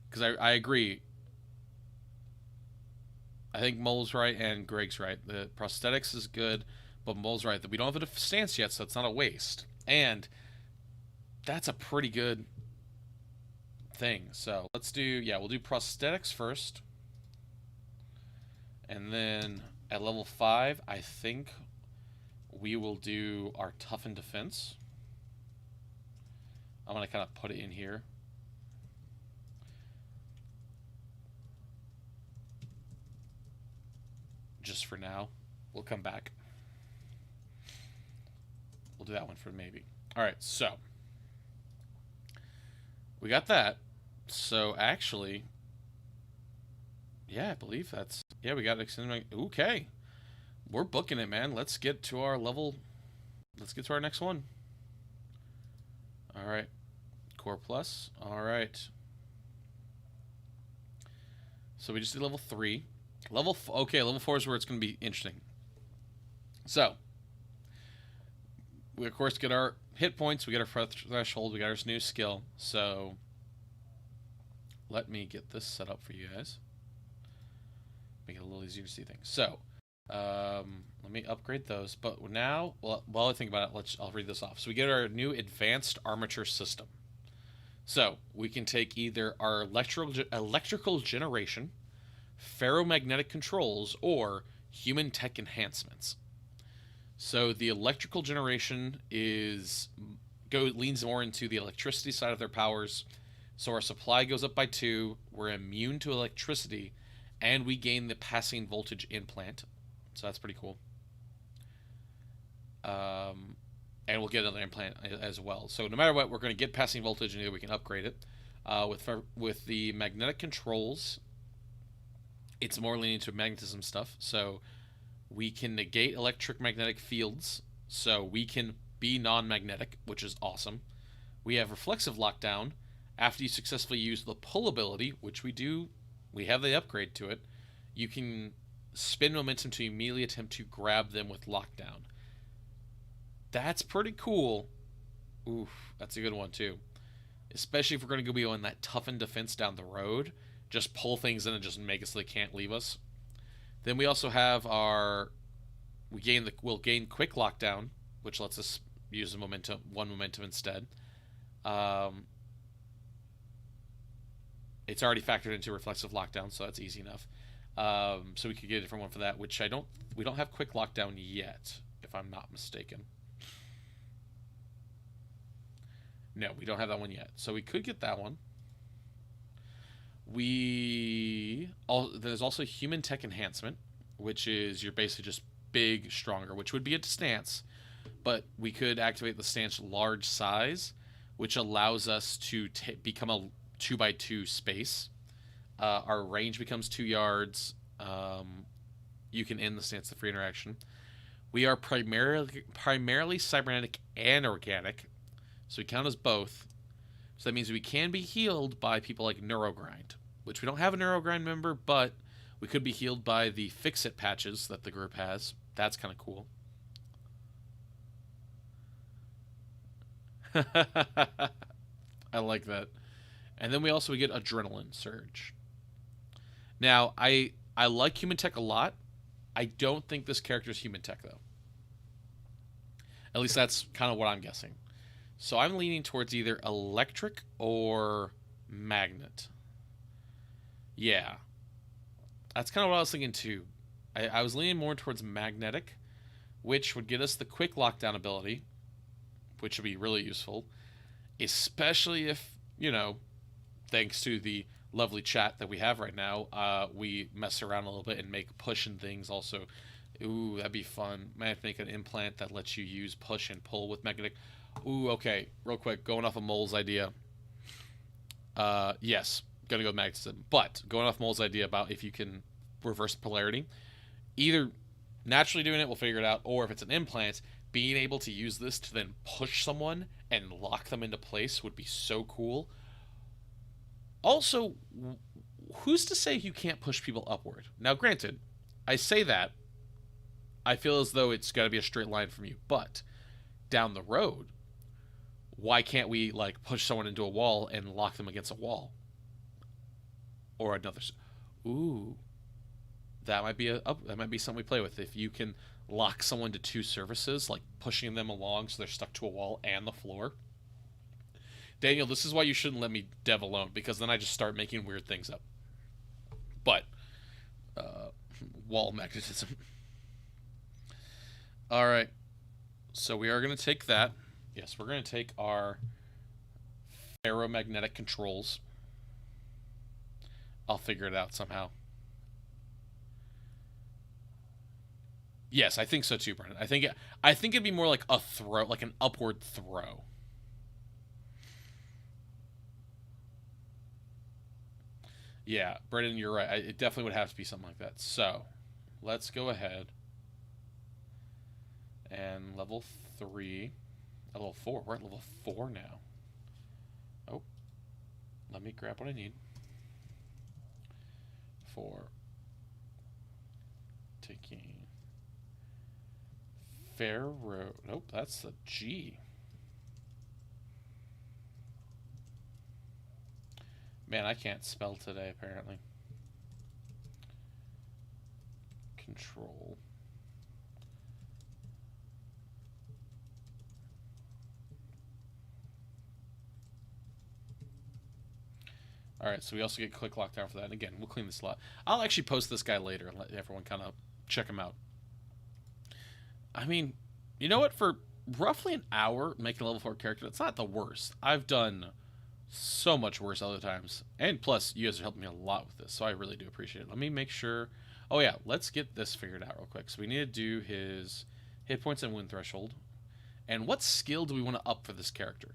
Because I agree. I think Mole's right and Greg's right. The prosthetics is good, but Mole's right that we don't have a stance yet, so it's not a waste. And that's a pretty good thing. So we'll do prosthetics first. And then at level 5, I think we will do our toughen defense. I'm going to kind of put it in here. Just for now. We'll come back. We'll do that one for maybe. Alright, so we got that. So actually, yeah, I believe that's, yeah, we got extended. Okay. We're booking it, man. Let's get to our level. Let's get to our next one. Alright. Core plus. Alright. So we just did level 3. Level 4 is where it's going to be interesting. So, we of course get our hit points, we get our threshold, we got our new skill. So, let me get this set up for you guys. Make it a little easier to see things. So, let me upgrade those. But now, while I think about it, I'll read this off. So we get our new advanced armature system. So we can take either our electrical generation, ferromagnetic controls, or human tech enhancements. So the electrical generation leans more into the electricity side of their powers. So our supply goes up by 2. We're immune to electricity, and we gain the passing voltage implant. So that's pretty cool. And we'll get another implant as well. So no matter what, we're going to get passing voltage, and either we can upgrade it. With the magnetic controls, it's more leaning to magnetism stuff. So we can negate electric-magnetic fields. So we can be non-magnetic, which is awesome. We have reflexive lockdown. After you successfully use the pull ability, which we do, we have the upgrade to it, you can spin momentum to immediately attempt to grab them with lockdown. That's pretty cool. Oof, that's a good one too. Especially if we're going to be on that toughen defense down the road. Just pull things in and just make it so they can't leave us. Then we also have we'll gain quick lockdown, which lets us use one momentum instead. It's already factored into reflexive lockdown, so that's easy enough. So we could get a different one for that, which we don't have quick lockdown yet, if I'm not mistaken. No, we don't have that one yet. So we could get that one. There's also human tech enhancement, which is you're basically just big, stronger, which would be a stance, but we could activate the stance large size, which allows us to become 2x2 space. Our range becomes 2 yards. You can end the stance of free interaction. We are primarily cybernetic and organic, so we count as both. So that means we can be healed by people like Neurogrind, which we don't have a Neurogrind member, but we could be healed by the Fix-It patches that the group has. That's kind of cool. I like that. And then we also get Adrenaline Surge. Now, I like human tech a lot. I don't think this character is human tech, though. At least that's kind of what I'm guessing. So I'm leaning towards either electric or magnet. Yeah. That's kind of what I was thinking, too. I was leaning more towards magnetic, which would get us the quick lockdown ability, which would be really useful, especially if, thanks to the lovely chat that we have right now, we mess around a little bit and make push and things also. Ooh, that'd be fun. Might make an implant that lets you use push and pull with magnetic. Ooh, okay. Real quick, going off of Mole's idea. Yes, gonna go with magnetism. But going off Mole's idea about if you can reverse polarity, either naturally doing it, we'll figure it out, or if it's an implant, being able to use this to then push someone and lock them into place would be so cool. Also, who's to say you can't push people upward? Now, granted, I say that, I feel as though it's got to be a straight line from you, but down the road, why can't we push someone into a wall and lock them against a wall? Or another. Ooh, that might be something we play with. If you can lock someone to two surfaces, like pushing them along so they're stuck to a wall and the floor. Daniel, this is why you shouldn't let me dev alone, because then I just start making weird things up. But wall magnetism. All right, so we are going to take that. Yes, we're going to take our ferromagnetic controls. I'll figure it out somehow. Yes, I think so too, Brennan. I think it'd be more like a throw, like an upward throw. Yeah, Brennan, you're right. It definitely would have to be something like that. So, let's go ahead and level 3, level 4. We're at level 4 now. Oh, let me grab what I need. 4. Taking Ferro. Nope, that's the G. Man, I can't spell today, apparently. Control. Alright, so we also get quick lockdown for that. And again, we'll clean this a lot. I'll actually post this guy later and let everyone kind of check him out. I mean, you know what? For roughly an hour making a level 4 character, that's not the worst. I've done so much worse other times. And plus, you guys are helping me a lot with this, so I really do appreciate it. Let me make sure... Oh yeah, let's get this figured out real quick. So we need to do his hit points and win threshold. And what skill do we want to up for this character?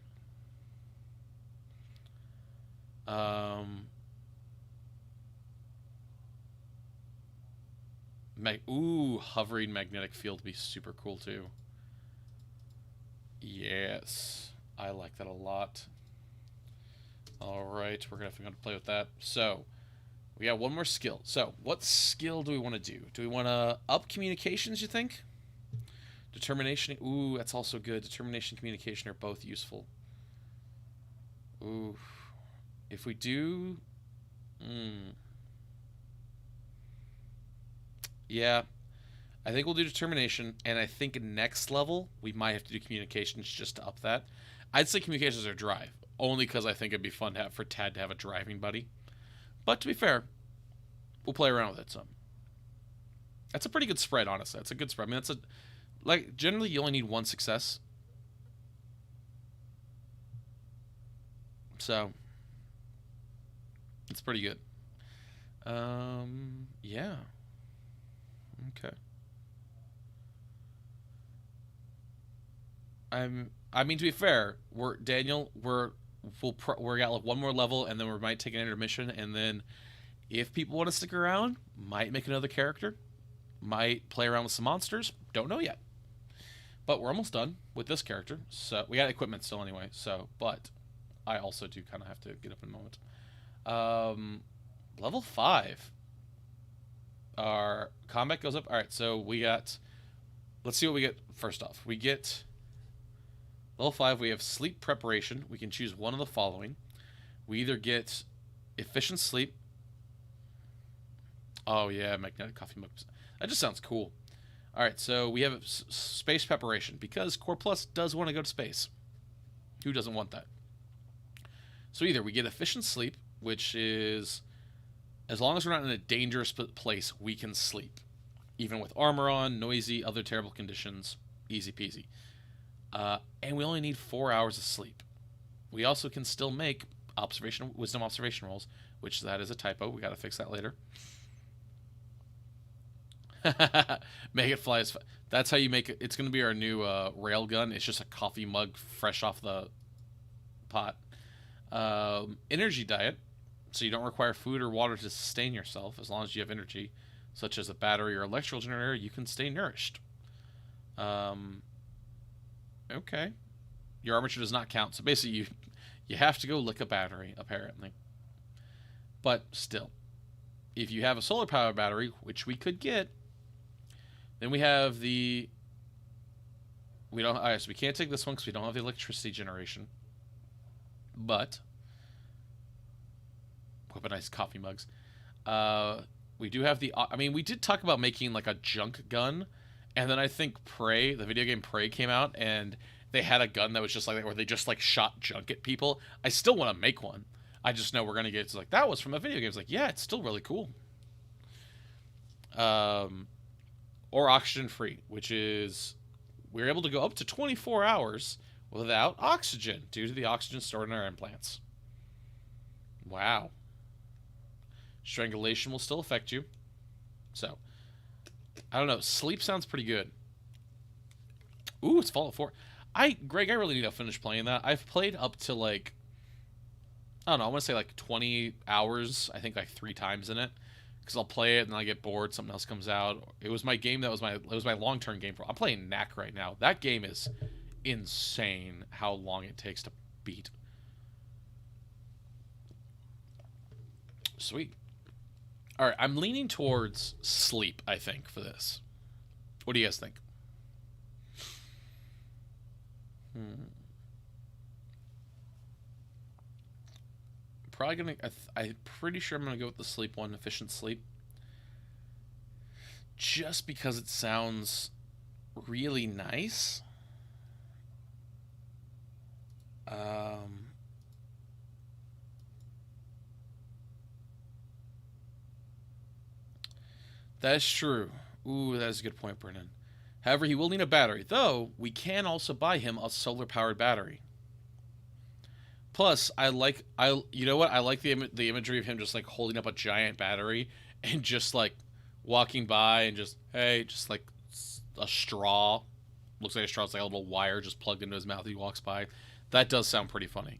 Ooh, hovering magnetic field would be super cool too. Yes, I like that a lot. Alright, we're going to have to play with that. So, we got one more skill. So, what skill do we want to do? Do we want to up communications, you think? Determination. Ooh, that's also good. Determination and communication are both useful. Ooh. If we do... Yeah. I think we'll do determination, and I think next level, we might have to do communications just to up that. I'd say communications or drive, only because I think it'd be fun to have for Tad to have a driving buddy. But to be fair, we'll play around with it some. That's a pretty good spread, honestly. That's a good spread. I mean, that's generally you only need one success. So, it's pretty good. Yeah. Okay. I mean, to be fair, we're we're got like one more level, and then we might take an intermission, and then if people want to stick around, might make another character, might play around with some monsters. Don't know yet. But we're almost done with this character. So we got equipment still anyway. So, but I also do kind of have to get up in a moment. Level 5. Our combat goes up. All right, so we got. Let's see what we get first off. We get level 5. We have sleep preparation. We can choose one of the following. We either get efficient sleep. Oh yeah, magnetic coffee mug. That just sounds cool. All right, so we have space preparation because Core Plus does want to go to space. Who doesn't want that? So either we get efficient sleep, which is as long as we're not in a dangerous place, we can sleep. Even with armor on, noisy, other terrible conditions, easy peasy. And we only need 4 hours of sleep. We also can still make wisdom observation rolls, which that is a typo. We got to fix that later. Make it fly as that's how you make it. It's going to be our new rail gun. It's just a coffee mug fresh off the pot. Energy diet, so you don't require food or water to sustain yourself. As long as you have energy, such as a battery or electrical generator, you can stay nourished. Okay. Your armature does not count, so basically you have to go lick a battery, apparently. But still, if you have a solar power battery, which we could get, then we have the. So we can't take this one because we don't have the electricity generation. But what nice coffee mugs. We do have the. I mean, we did talk about making like a junk gun, and then I think Prey, the video game Prey, came out, and they had a gun that was just like that, where they just like shot junk at people. I still want to make one. I just know we're gonna get. It's like that was from a video game. It's like, yeah, it's still really cool. Or oxygen free, which is we're able to go up to 24 hours without oxygen due to the oxygen stored in our implants. Wow. Strangulation will still affect you. So, I don't know. Sleep sounds pretty good. Ooh, it's Fallout 4. Greg, I really need to finish playing that. I've played up to like, I don't know, I want to say like 20 hours, I think like 3 times in it. Because I'll play it and I get bored, something else comes out. It was my game it was my long-term game. I'm playing Knack right now. That game is insane how long it takes to beat. Sweet. All right, I'm leaning towards sleep, I think, for this. What do you guys think? Probably gonna. I'm pretty sure I'm gonna go with the sleep one, efficient sleep, just because it sounds really nice. That's true. Ooh, that is a good point, Brennan. However, he will need a battery, though we can also buy him a solar-powered battery. Plus, you know what? I like the imagery of him just like holding up a giant battery and just like walking by and just, hey, just like a straw. Looks like a straw. It's like a little wire just plugged into his mouth. He walks by. That does sound pretty funny.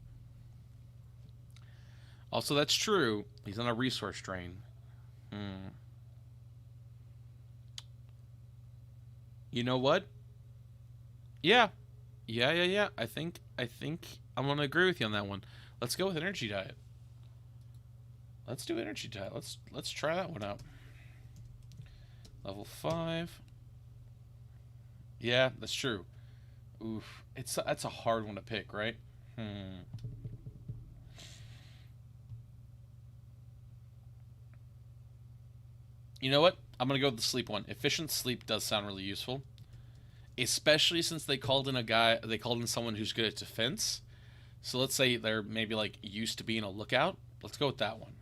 Also, that's true. He's on a resource drain. You know what? Yeah. I think I'm gonna agree with you on that one. Let's go with energy diet. Let's do energy diet. Let's try that one out. Level 5. Yeah, that's true. Oof. That's a hard one to pick, right? You know what? I'm gonna go with the sleep one. Efficient sleep does sound really useful. Especially since they called in someone who's good at defense. So let's say they're maybe like used to being a lookout. Let's go with that one.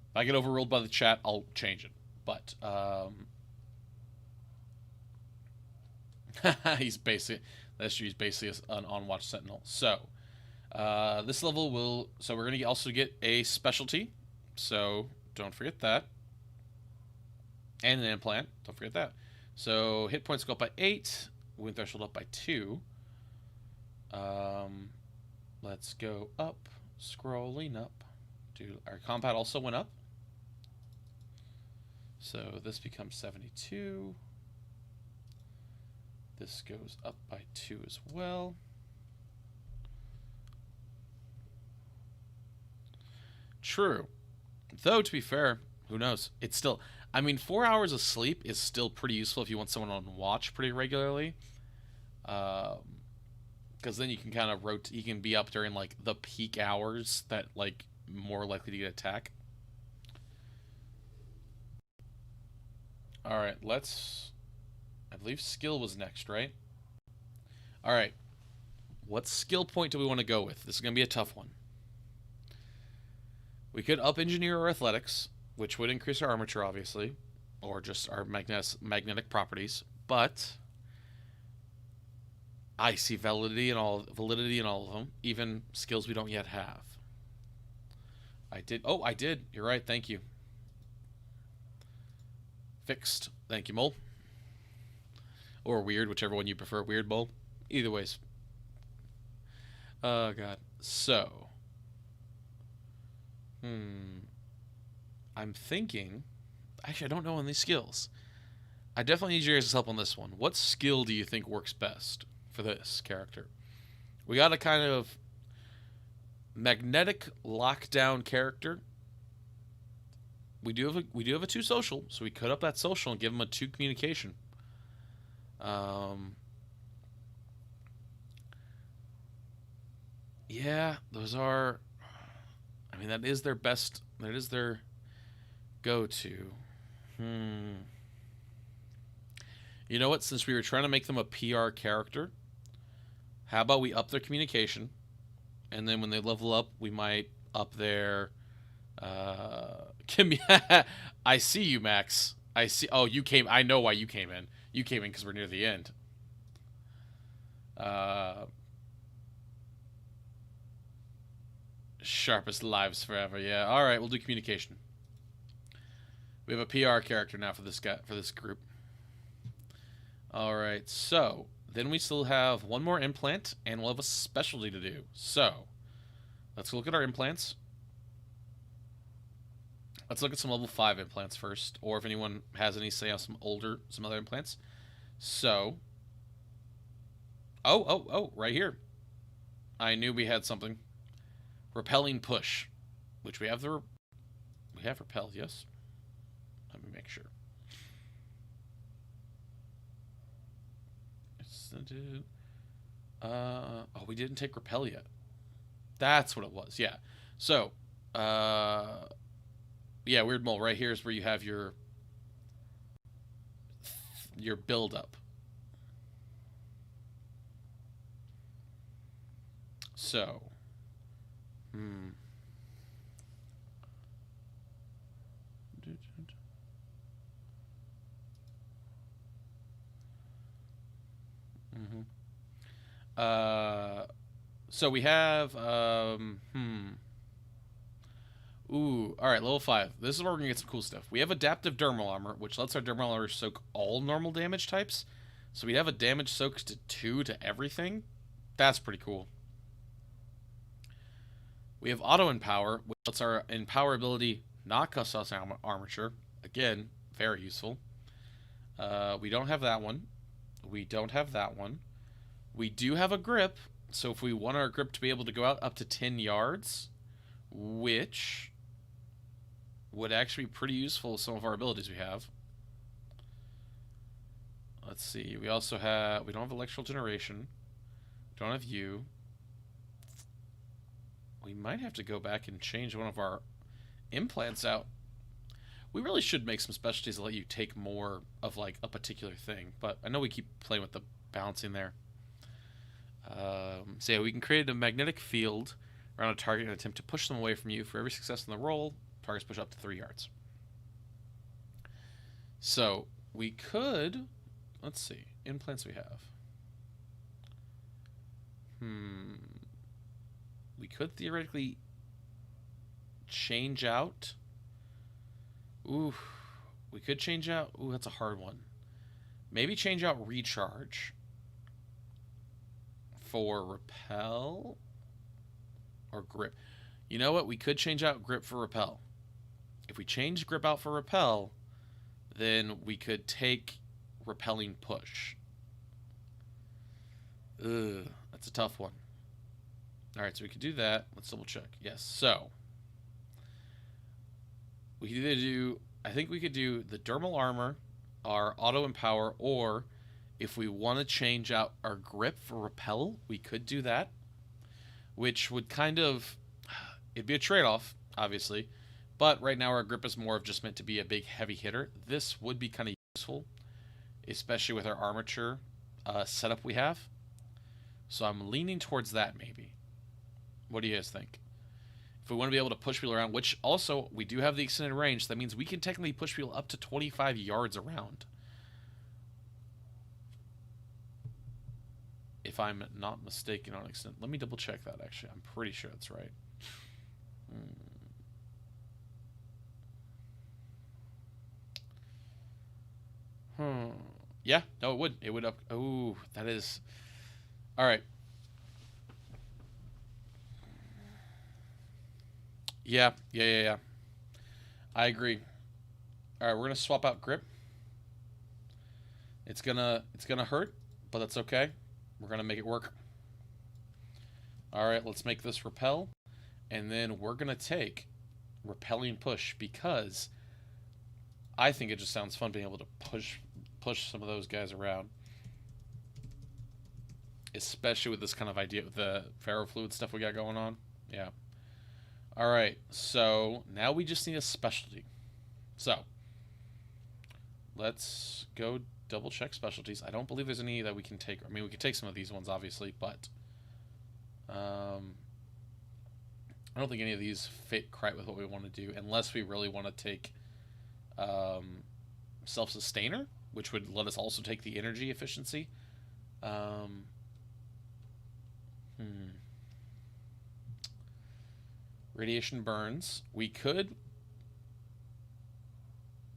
If I get overruled by the chat, I'll change it. But he's basically an on-watch sentinel. So this level we're gonna also get a specialty. So don't forget that. And an implant. Don't forget that. So hit points go up by 8. Wound threshold up by 2. Let's go up. Scrolling up. Dude, our combat also went up. So this becomes 72. This goes up by 2 as well. True. Though, to be fair, who knows? It's still... I mean, 4 hours of sleep is still pretty useful if you want someone on watch pretty regularly. Because then you can kind of rotate... You can be up during, like, the peak hours that, like, more likely to get attack. Alright, let's... I believe skill was next, right? Alright. What skill point do we want to go with? This is going to be a tough one. We could up engineer our athletics, which would increase our armature, obviously, or just our magnetic properties. But I see validity in all of them, even skills we don't yet have. I did. Oh, I did. You're right. Thank you. Fixed. Thank you, Mole. Or weird, whichever one you prefer. Weird, Mole. Either ways. Oh, God. So. I'm thinking... Actually, I don't know on these skills. I definitely need your guys' help on this one. What skill do you think works best for this character? We got a kind of magnetic lockdown character. We do have a 2 social, so we cut up that social and give him a 2 communication. Yeah, those are... I mean, that is their best... That is their go-to. You know what? Since we were trying to make them a PR character, how about we up their communication, and then when they level up, we might up their... I see you, Max. I see... Oh, you came... I know why you came in. You came in because we're near the end. Sharpest lives forever. Yeah. All right, we'll do communication. We have a PR character now for this guy, for this group. All right. So then we still have one more implant, and we'll have a specialty to do. So let's look at our implants. Let's look at some level 5 implants first, or if anyone has any, say, some other implants. So, oh, right here. I knew we had something. Repelling push, which we have repelled, yes. Let me make sure. Oh, we didn't take repel yet. That's what it was. Yeah. So, yeah, Weird Mole. Right here is where you have your build up. So, so we have Ooh, alright, level 5. This is where we're gonna get some cool stuff. We have adaptive dermal armor, which lets our dermal armor soak all normal damage types. So we have a damage soaks to 2 to everything. That's pretty cool. We have auto empower, which lets our empower ability not cost us armature. Again, very useful. We don't have that one. We don't have that one. We do have a grip, so if we want our grip to be able to go out up to 10 yards, which would actually be pretty useful with some of our abilities we have. Let's see. We also have... We don't have electrical generation. We don't have you. We might have to go back and change one of our implants out. We really should make some specialties that let you take more of, like, a particular thing. But I know we keep playing with the balancing there. So yeah, we can create a magnetic field around a target and attempt to push them away from you. For every success in the roll, targets push up to 3 yards. So we could... Let's see. Implants we have. We could theoretically change out... Ooh. We could change out... Ooh, that's a hard one. Maybe change out recharge for repel. or grip. You know what? We could change out grip for repel. If we change grip out for repel, then we could take repelling push. Ugh, that's a tough one. All right, so we could do that. Let's double check. Yes, so we could either do, I think we could do the dermal armor, our auto empower, or if we want to change out our grip for repel, we could do that, which would kind of, it'd be a trade-off, obviously, but right now our grip is more of just meant to be a big heavy hitter. This would be kind of useful, especially with our armature setup we have. So I'm leaning towards that maybe. What do you guys think? If we want to be able to push people around, which also we do have the extended range, so that means we can technically push people up to 25 yards around. If I'm not mistaken on extent. Let me double check that actually. I'm pretty sure that's right. Yeah, no, it would. It would up. Oh, that is. All right. Yeah. I agree. All right, we're gonna swap out grip. It's gonna hurt, but that's okay. We're gonna make it work. All right, let's make this repel, and then we're gonna take repelling push because I think it just sounds fun being able to push some of those guys around, especially with this kind of idea with the ferrofluid stuff we got going on. Yeah. All right, so now we just need a specialty. So let's go double check specialties. I don't believe there's any that we can take. I mean, we could take some of these ones, obviously, but I don't think any of these fit quite with what we want to do, unless we really want to take self-sustainer, which would let us also take the energy efficiency. Radiation burns. We could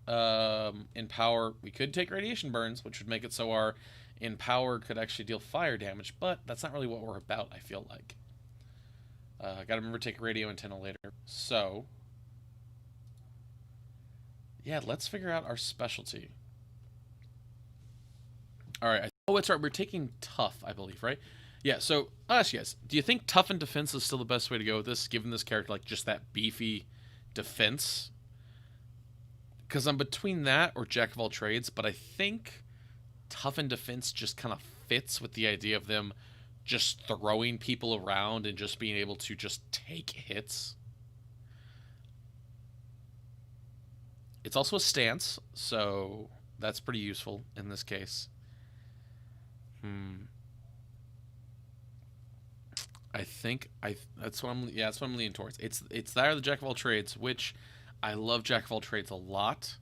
empower. We could take radiation burns, which would make it so our empower could actually deal fire damage, but that's not really what we're about, I feel like. I gotta remember to take radio antenna later. So yeah, let's figure out our specialty. All right. Oh, it's right. We're taking tough, I believe, right? Yeah. So I'll ask you guys: do you think tough and defense is still the best way to go with this, given this character like just that beefy defense? Because I'm between that or jack of all trades, but I think tough and defense just kind of fits with the idea of them just throwing people around and just being able to just take hits. It's also a stance, so that's pretty useful in this case. I think that's what I'm leaning towards. It's that or the jack of all trades, which I love jack of all trades a lot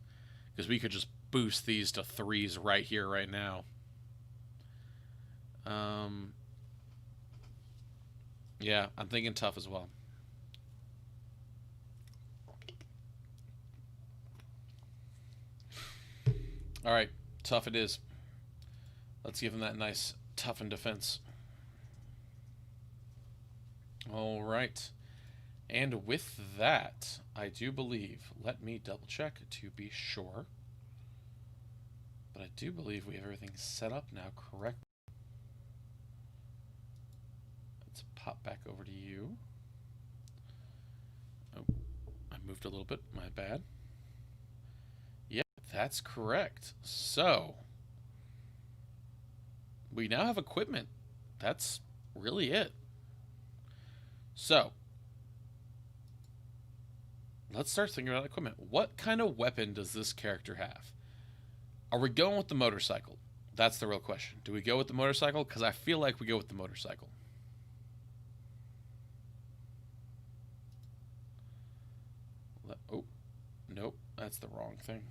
because we could just boost these to 3s right here, right now. Yeah, I'm thinking tough as well. All right, tough it is. Let's give him that nice tough and defense. All right. And with that, I do believe, let me double check to be sure, but I do believe we have everything set up now correctly. Let's pop back over to you. Oh, I moved a little bit, my bad. Yep, that's correct. So, we now have equipment. That's really it. So, let's start thinking about equipment. What kind of weapon does this character have? Are we going with the motorcycle? That's the real question. Do we go with the motorcycle? Because I feel like we go with the motorcycle. Oh, nope, that's the wrong thing.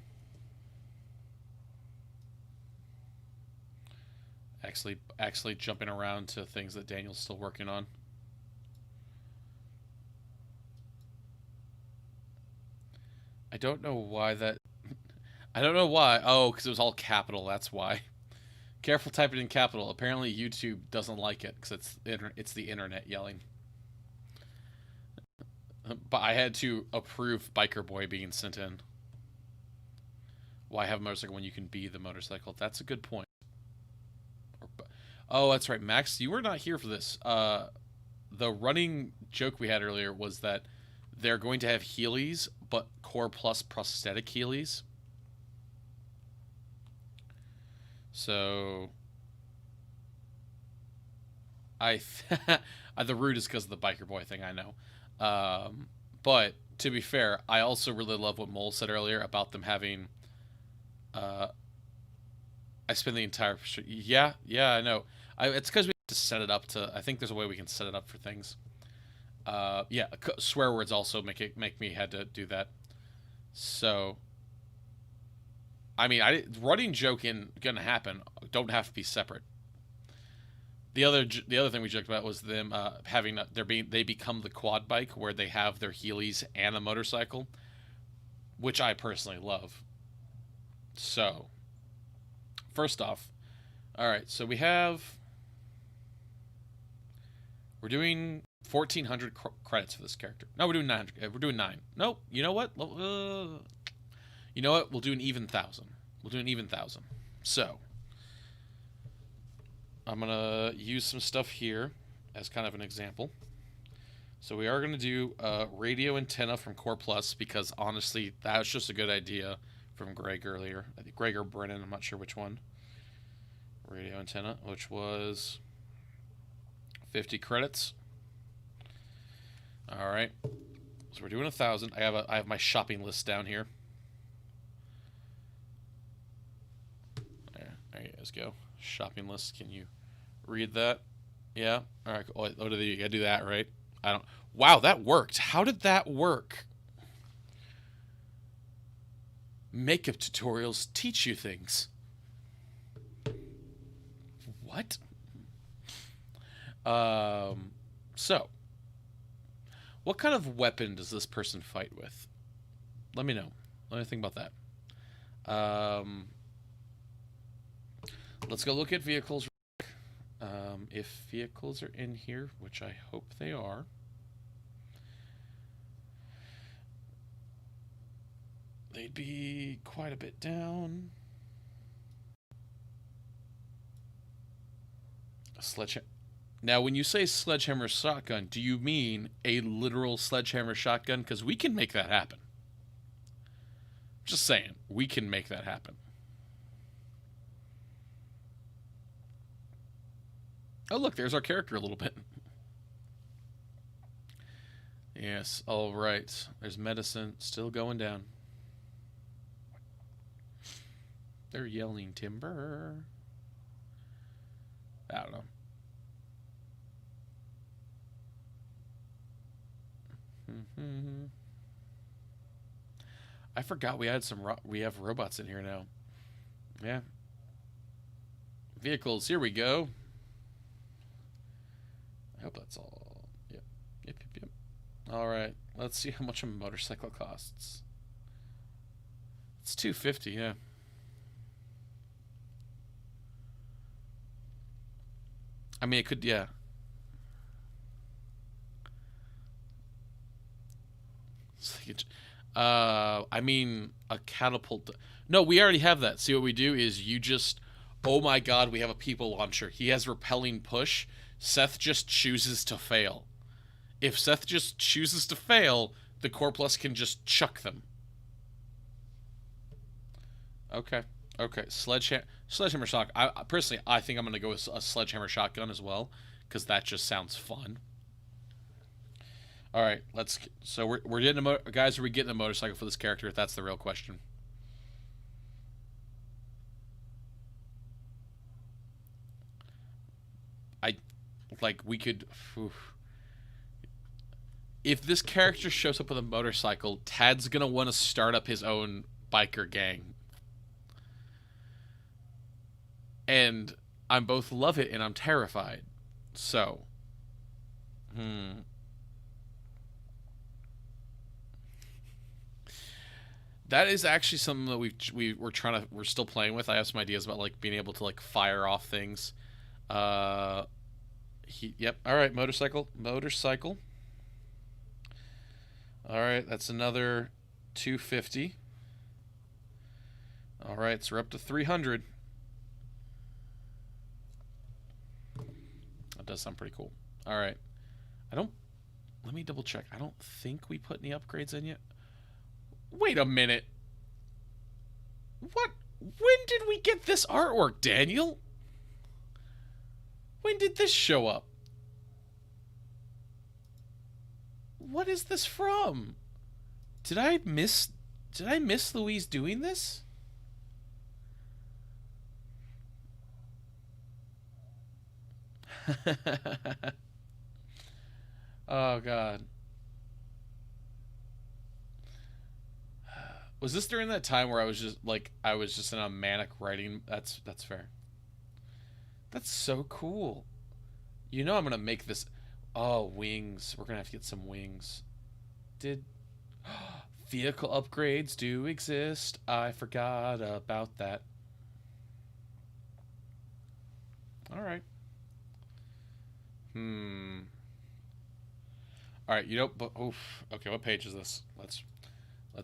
Actually jumping around to things that Daniel's still working on. I don't know why that... I don't know why. Oh, because it was all capital, that's why. Careful typing in capital. Apparently YouTube doesn't like it because it's the internet yelling. But I had to approve Biker Boy being sent in. Why have a motorcycle when you can be the motorcycle? That's a good point. Oh, that's right, Max. You were not here for this. The running joke we had earlier was that they're going to have Heelys, but Core Plus prosthetic Heelys. So the root is because of the Biker Boy thing, I know. But to be fair, I also really love what Mole said earlier about them having. I spend the entire. Yeah, I know. It's because we have to set it up to. I think there's a way we can set it up for things. Yeah, swear words also make me had to do that. So, I mean, running joke gonna happen. Don't have to be separate. The other thing we joked about was them having they become the quad bike where they have their Heelys and a motorcycle, which I personally love. So, first off, all right. So we're doing 1,400 credits for this character. No, we're doing 900. We're doing 9. Nope. You know what? You know what? We'll do an even 1,000. We'll do an even 1,000. So, I'm going to use some stuff here as kind of an example. So we are going to do radio antenna from Core Plus because, honestly, that was just a good idea from Greg earlier. I think Greg or Brennan, I'm not sure which one. Radio antenna, which was 50 credits. All right. So we're doing 1,000. I have my shopping list down here. There you guys go. Shopping list. Can you read that? Yeah. All right. Oh, you gotta do that, right? I don't. Wow, that worked. How did that work? Makeup tutorials teach you things. What? So, what kind of weapon does this person fight with? Let me know. Let me think about that. Let's go look at vehicles. If vehicles are in here, which I hope they are. They'd be quite a bit down. A sledgehammer. Now, when you say sledgehammer shotgun, do you mean a literal sledgehammer shotgun? Because we can make that happen. Just saying, we can make that happen. Oh, look, there's our character a little bit. Yes, all right. There's medicine still going down. They're yelling timber. I don't know. I forgot we had we have robots in here now. Yeah. Vehicles, here we go. I hope that's all. Yep. All right. Let's see how much a motorcycle costs. It's $250, yeah. I mean, it could, yeah. I mean, a catapult. No, we already have that. See, what we do is you just. Oh my God, we have a people launcher. He has repelling push. Seth just chooses to fail. If Seth just chooses to fail, the Core Plus can just chuck them. Okay. Sledgehammer shotgun. I think I'm gonna go with a sledgehammer shotgun as well, because that just sounds fun. All right, So we're getting guys. Are we getting a motorcycle for this character? That's the real question. We could. Oof. If this character shows up with a motorcycle, Tad's gonna want to start up his own biker gang. And I'm both love it and I'm terrified. So, that is actually something that we're still playing with. I have some ideas about like being able to like fire off things. Yep. All right, motorcycle. All right, that's another 250. All right, so we're up to 300. That does sound pretty cool. All right. I don't... Let me double check. I don't think we put any upgrades in yet. Wait a minute. What? When did we get this artwork, Daniel? When did this show up? What is this from? Did I miss Louise doing this? Oh god. Was this during that time where I was just in a manic writing? That's fair. That's so cool. You know I'm gonna make this. Oh, wings. We're gonna have to get some wings. Did vehicle upgrades do exist? I forgot about that. All right. All right. You know, but oof. Okay, what page is this? Let's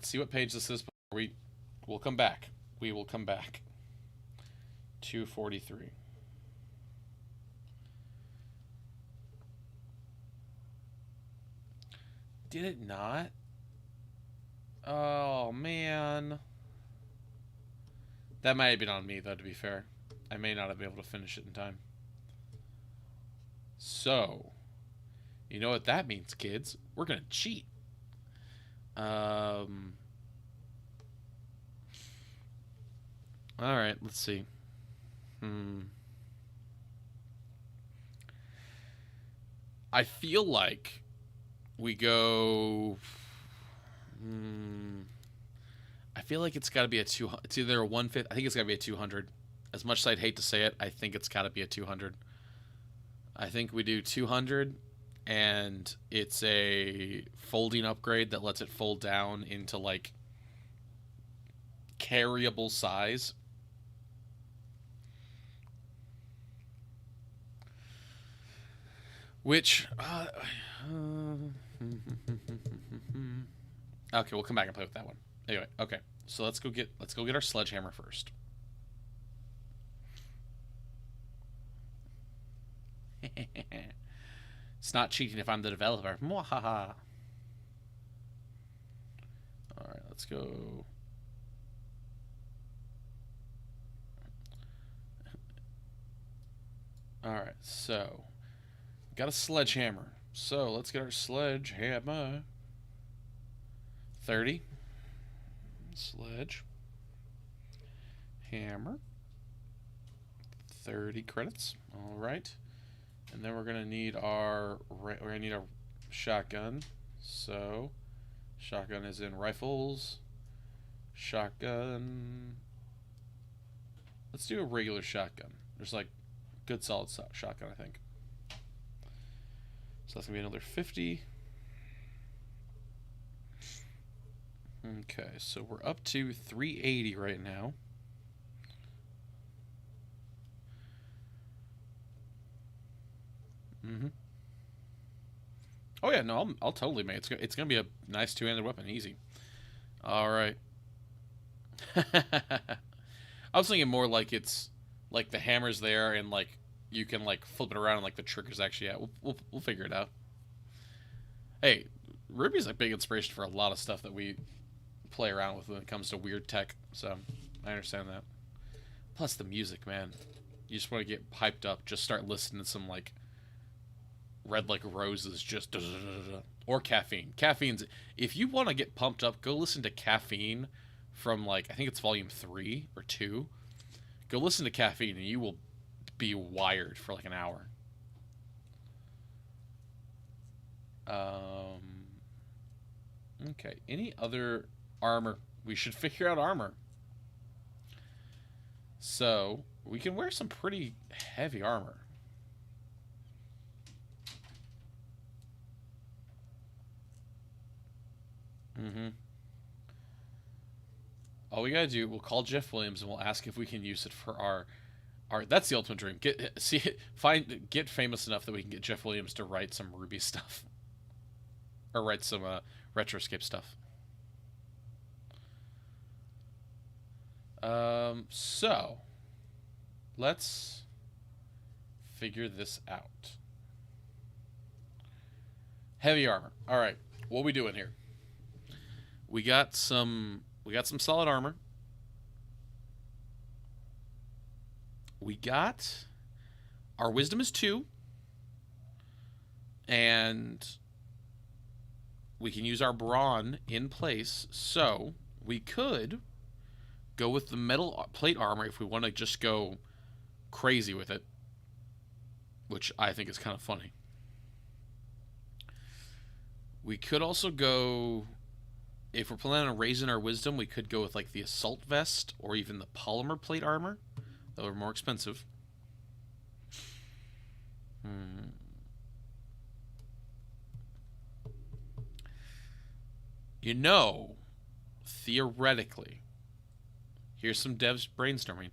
see what page this is before we'll come back. We will come back. 243. Did it not? Oh, man. That might have been on me, though, to be fair. I may not have been able to finish it in time. So, you know what that means, kids? We're going to cheat. Alright, let's see. I feel like we go... I feel like it's got to be a 200. It's either a 150. I think it's got to be a 200. As much as I'd hate to say it, I think it's got to be a 200. I think we do 200, and it's a folding upgrade that lets it fold down into, like, carryable size. Which... okay, we'll come back and play with that one. Anyway, okay. So let's go get our sledgehammer first. It's not cheating if I'm the developer. Mwahaha. Alright, let's go. Alright, so got a sledgehammer. So let's get our sledgehammer. 30. Sledge. Hammer. 30 credits. Alright. And then we're gonna need our shotgun. So shotgun is in rifles. Shotgun. Let's do a regular shotgun. There's like good solid shotgun, I think. So that's gonna be another 50. Okay, so we're up to 380 right now. Oh yeah, no, I'll totally make it. It's gonna be a nice two-handed weapon, easy. All right. I was thinking more like it's like the hammer's there and like you can like flip it around and like the trigger's actually out. We'll figure it out. Hey, Ruby's a big inspiration for a lot of stuff that we play around with when it comes to weird tech, so I understand that. Plus the music, man. You just want to get hyped up, just start listening to some like Red Like Roses, just or Caffeine. Caffeine's, if you want to get pumped up, go listen to Caffeine from like, I think it's volume 3 or 2. Go listen to Caffeine and you will be wired for like an hour. Okay, any other armor? We should figure out armor. So, we can wear some pretty heavy armor. All we gotta do, we'll call Jeff Williams and we'll ask if we can use it for our that's the ultimate dream. Get famous enough that we can get Jeff Williams to write some Ruby stuff. Or write some Retroscape stuff. So let's figure this out. Heavy armor. All right, what are we doing here? We got some solid armor. We got our wisdom is 2, and we can use our brawn in place. So we could go with the metal plate armor if we want to just go crazy with it, which I think is kind of funny. We could also go, if we're planning on raising our wisdom, we could go with like the assault vest or even the polymer plate armor. Those are more expensive. You know, theoretically, here's some devs brainstorming.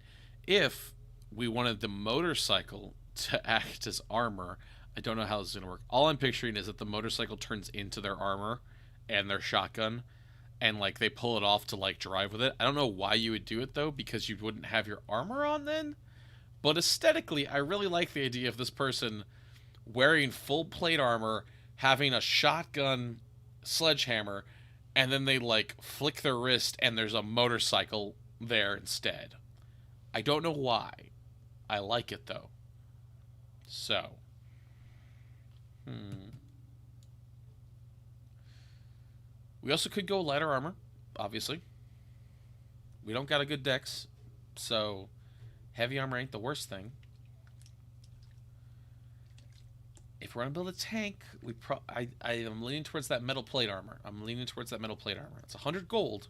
If we wanted the motorcycle to act as armor, I don't know how this is going to work. All I'm picturing is that the motorcycle turns into their armor and their shotgun, and like they pull it off to like drive with it. I don't know why you would do it though, because you wouldn't have your armor on then. But aesthetically, I really like the idea of this person wearing full plate armor, having a shotgun sledgehammer, and then they like flick their wrist and there's a motorcycle there instead. I don't know why. I like it though. So. We also could go lighter armor, obviously. We don't got a good dex, so heavy armor ain't the worst thing. If we're gonna build a tank, I am leaning towards that metal plate armor. It's 100 gold.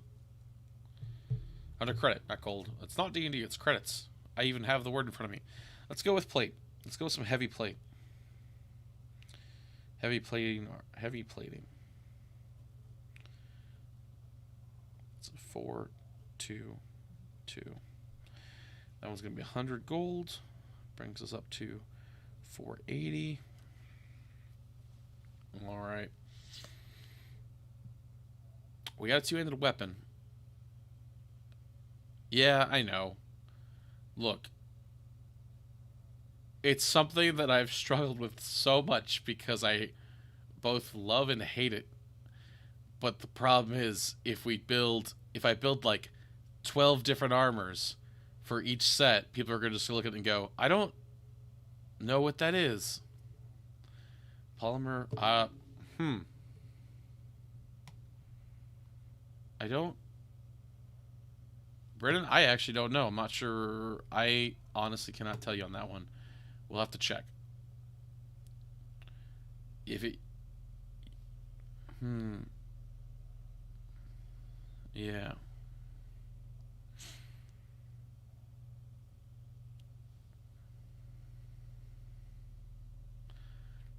100 credit, not gold. It's not D&D, it's credits. I even have the word in front of me. Let's go with plate. Let's go with some heavy plate. Heavy plating. It's 4, 2, 2. That one's gonna be 100 gold. Brings us up to 480. All right. We got a 2-handed weapon. Yeah, I know. Look. It's something that I've struggled with so much because I both love and hate it. But the problem is, if I build like 12 different armors for each set, people are going to just look at it and go, I don't know what that is. Polymer, I don't. Brennan, I actually don't know. I'm not sure. I honestly cannot tell you on that one. We'll have to check. If it... Yeah.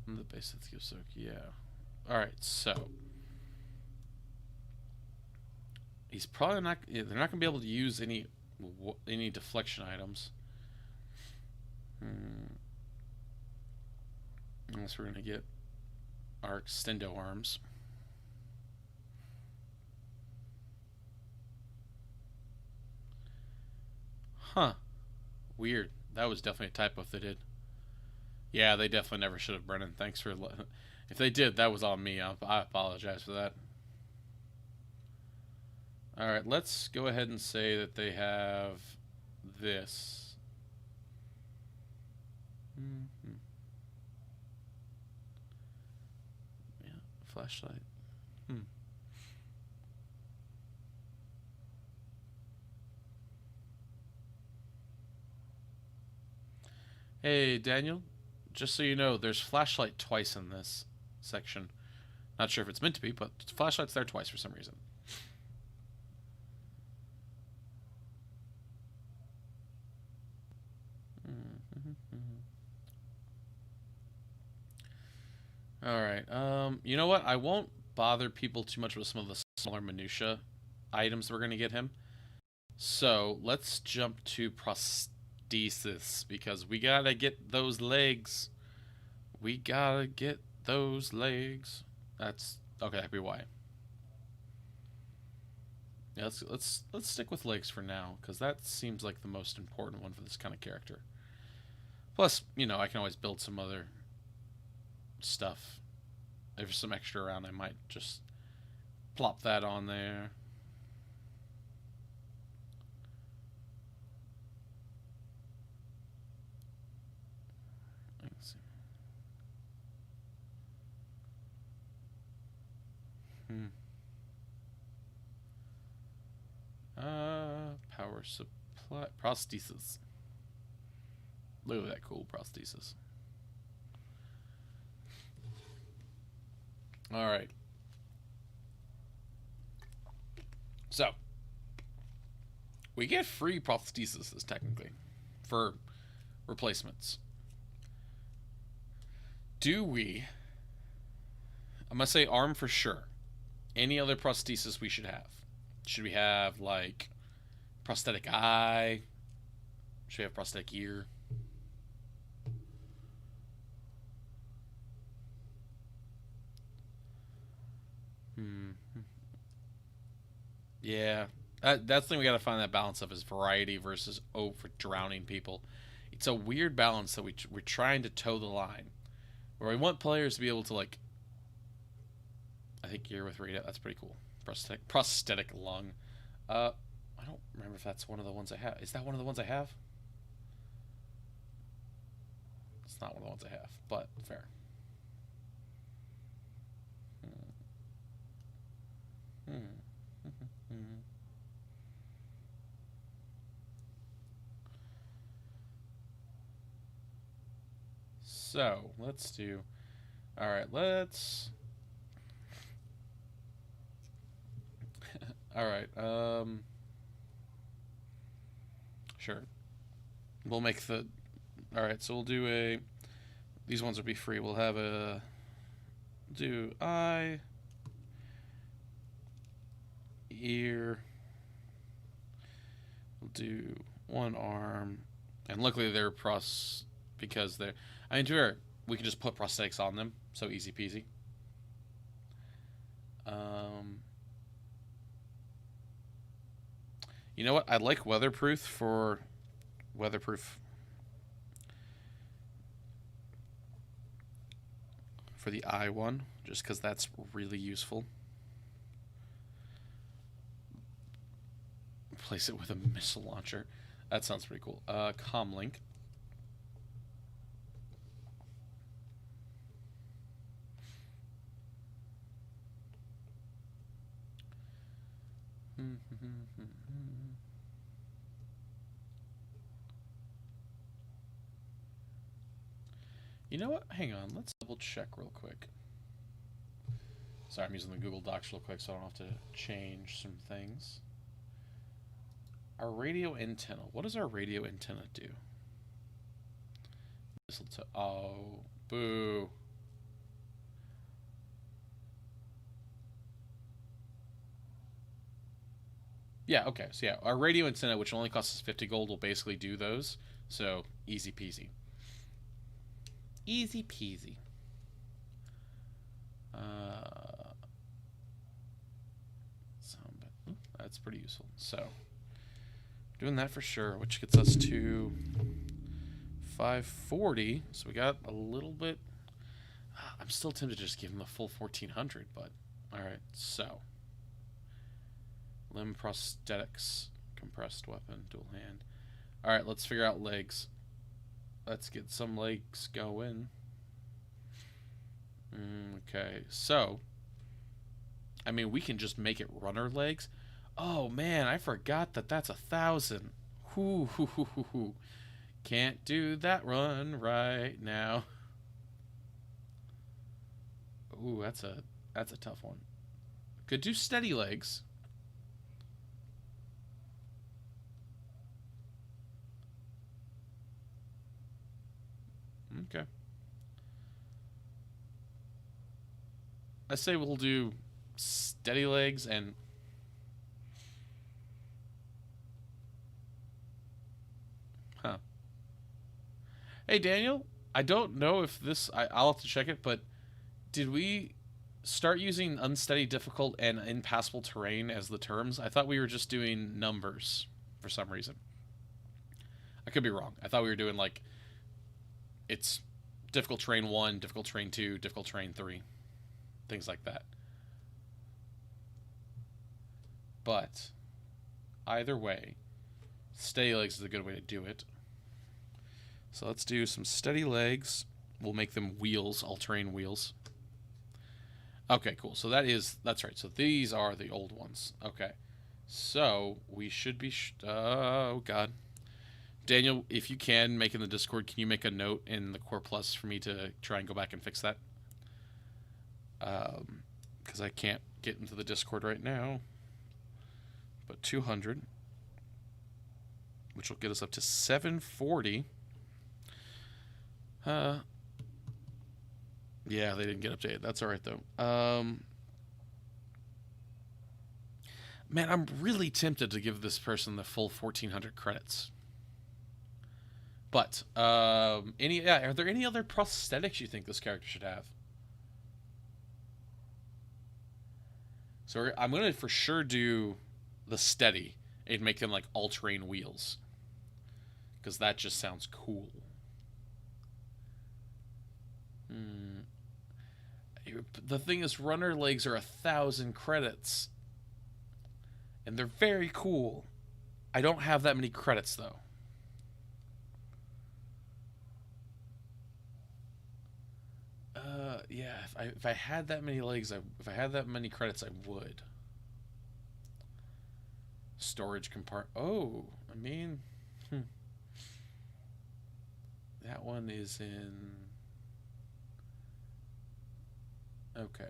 The base of the soak, yeah. Alright, so. He's probably not... They're not going to be able to use any deflection items. Unless we're going to get our extendo arms. Huh. Weird. That was definitely a typo if they did. Yeah, they definitely never should have, Brennan. Thanks for... If they did, that was on me. I apologize for that. Alright, let's go ahead and say that they have this. Yeah, flashlight. Hey, Daniel. Just so you know, there's flashlight twice in this section. Not sure if it's meant to be, but flashlight's there twice for some reason. Alright, you know what? I won't bother people too much with some of the smaller minutia items we're going to get him. So, let's jump to prosthesis, because we gotta get those legs. We gotta get those legs. That's... Okay, that'd be why. Yeah, let's stick with legs for now, because that seems like the most important one for this kind of character. Plus, you know, I can always build some other stuff. If there's some extra around, I might just plop that on there. Let's see. Hmm. Power supply prosthesis. Look at that cool prosthesis. All right. So we get free prosthesis technically for replacements. Do we? I'm gonna say arm for sure. Any other prosthesis we should have? Should we have like prosthetic eye? Should we have prosthetic ear? Hmm. Yeah, that's the thing we got to find that balance of is variety versus for drowning people. It's a weird balance that we're trying to toe the line, where we want players to be able to like. I think ear with Rita. That's pretty cool. Prosthetic lung. I don't remember if that's one of the ones I have. Is that one of the ones I have? It's not one of the ones I have, but fair. Hmm. Hmm. So let's do. All right, let's. All right. Sure. We'll make the. All right. So we'll do a. These ones will be free. We'll have a. Do eye. Ear. We'll do one arm, and luckily they're because they're. I mean, we can just put prosthetics on them, so easy peasy. You know what? I like weatherproof for the eye one, just because that's really useful. Replace it with a missile launcher. That sounds pretty cool. Comlink. You know what? Hang on. Let's double check real quick. Sorry, I'm using the Google Docs real quick, so I don't have to change some things. Our radio antenna. What does our radio antenna do? Mistletoe. Oh, boo. Yeah, okay. So yeah, our radio antenna, which only costs us 50 gold, will basically do those. So easy peasy. Easy peasy. That's pretty useful. So doing that for sure, which gets us to 540. So we got a little bit. I'm still tempted to just give him the full 1400, but all right. So limb prosthetics, compressed weapon, dual hand. All right, let's figure out legs. Let's get some legs going. Okay, so I mean, we can just make it runner legs. Oh man, I forgot that that's 1,000. Hoo hoo hoo hoo hoo. Can't do that run right now. Ooh, that's a tough one. Could do steady legs. Okay. I say we'll do steady legs and huh. Hey Daniel, I don't know if this I'll have to check it, but did we start using unsteady, difficult, and impassable terrain as the terms? I thought we were just doing numbers for some reason. I could be wrong. I thought we were doing like it's difficult terrain 1, difficult terrain 2, difficult terrain 3, things like that. But either way, steady legs is a good way to do it. So let's do some steady legs. We'll make them wheels, all-terrain wheels. Okay, cool. So that's right. So these are the old ones. Okay. So we should be... oh, God. Daniel, if you can, make in the Discord, can you make a note in the Core Plus for me to try and go back and fix that? Because I can't get into the Discord right now. But 200, which will get us up to 740. Yeah, they didn't get updated. That's all right, though. Man, I'm really tempted to give this person the full 1,400 credits. But, are there any other prosthetics you think this character should have? So I'm going to for sure do the steady and make them like all-terrain wheels. Because that just sounds cool. The thing is, runner legs are 1,000 credits. And they're very cool. I don't have that many credits, though. Yeah, if I had that many legs, if I had that many credits, I would. Storage compartment. Oh, I mean, that one is in. Okay.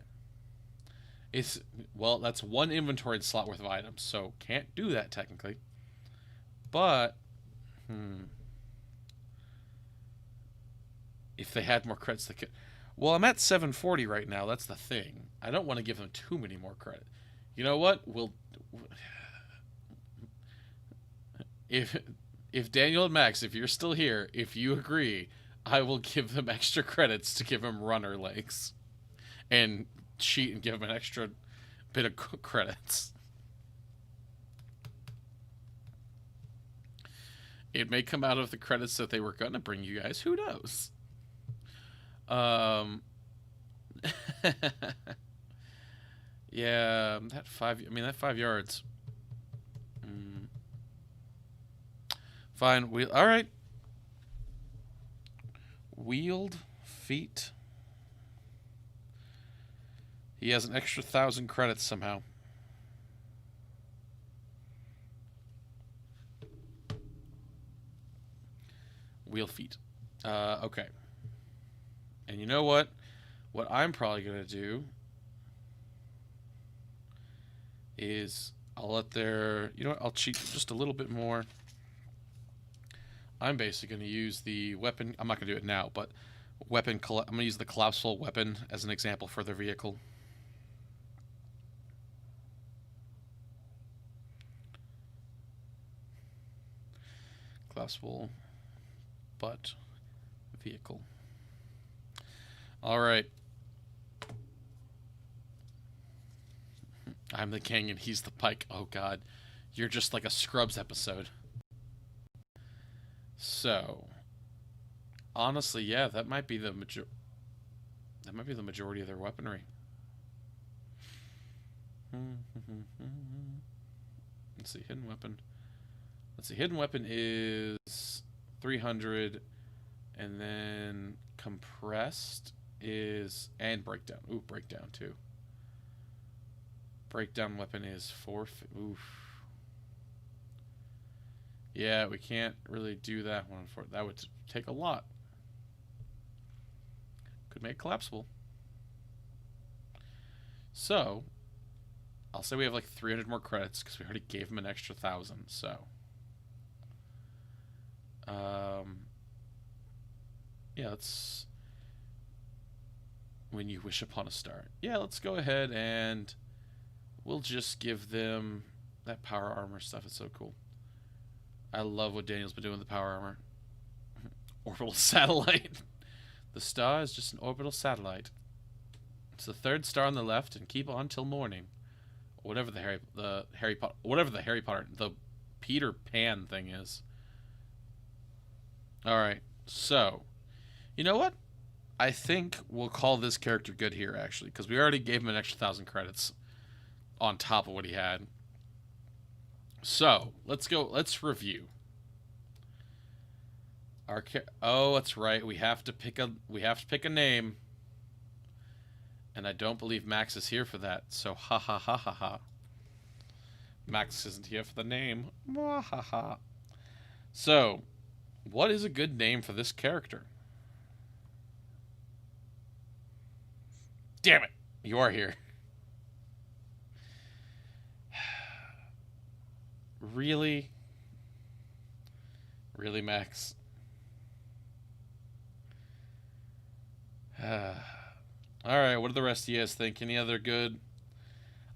Well, that's one inventory slot worth of items, so can't do that technically. But, if they had more credits, they could. Well, I'm at 740 right now. That's the thing. I don't want to give them too many more credit. You know what? If Daniel and Max, if you're still here, if you agree, I will give them extra credits to give them runner legs, and cheat and give them an extra bit of credits. It may come out of the credits that they were gonna bring you guys. Who knows? Yeah, that 5 yards. Fine. All right. Wheeled feet. He has an extra 1,000 credits somehow. Wheel feet. Okay. And you know what? What I'm probably going to do is I'll let their... You know what? I'll cheat just a little bit more. I'm basically going to use the weapon... I'm not going to do it now, but weapon... I'm going to use the collapsible weapon as an example for their vehicle. Collapsible butt vehicle. All right. I'm the king and he's the pike. Oh God, you're just like a Scrubs episode. So, honestly, yeah, that might be the majority of their weaponry. Let's see, hidden weapon. Let's see, hidden weapon is 300, and then compressed is, and breakdown. Ooh, breakdown too. Breakdown weapon is 450. Oof. Yeah, we can't really do that one for that would take a lot. Could make it collapsible. So, I'll say we have like 300 more credits because we already gave him an extra 1,000. So, yeah, let's. When you wish upon a star. Yeah, let's go ahead and we'll just give them that power armor stuff. It's so cool. I love what Daniel's been doing with the power armor. Orbital satellite. The star is just an orbital satellite. It's the third star on the left, and keep on till morning. Whatever the Harry Potter, the Peter Pan thing is. All right, so you know what? I think we'll call this character good here, actually, because we already gave him an extra 1,000 credits on top of what he had. So let's go. Let's review. Oh, that's right. We have to pick a name, and I don't believe Max is here for that. So ha ha ha ha ha. Max isn't here for the name. Ha ha ha. So, what is a good name for this character? Damn it! You are here. Really? Really, Max? Alright, what do the rest of you guys think? Any other good?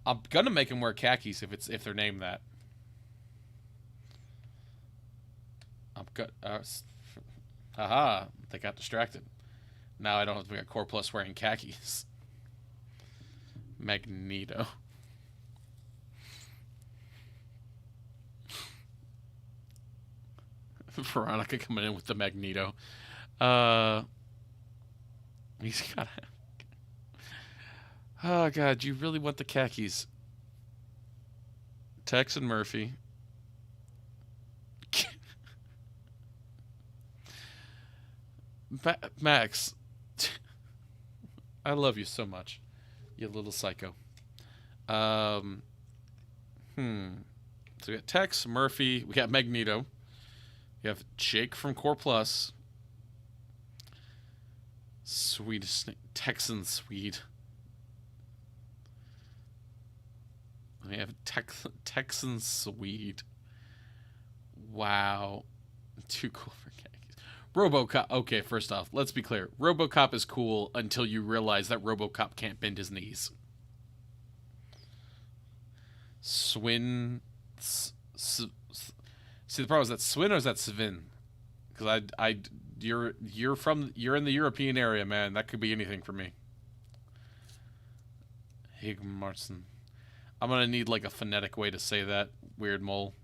I'm gonna make him wear khakis if they're named that. Haha, they got distracted. Now I don't have to be a Core Plus wearing khakis. Magneto. Veronica coming in with the Magneto. He's got. Oh God, you really want the khakis? Tex and Murphy. Max, I love you so much, you little psycho. So we got Tex, Murphy, we got Magneto, we have Jake from Core Plus, Swedish Texan Swede. We have Texan Swede. Wow, too cool for khakis. RoboCop. Okay, first off, let's be clear. RoboCop is cool until you realize that RoboCop can't bend his knees. Swin. See, the problem is that Swin or is that Svin? Because you're in the European area, man. That could be anything for me. Higmarson. I'm gonna need like a phonetic way to say that. Weird mole.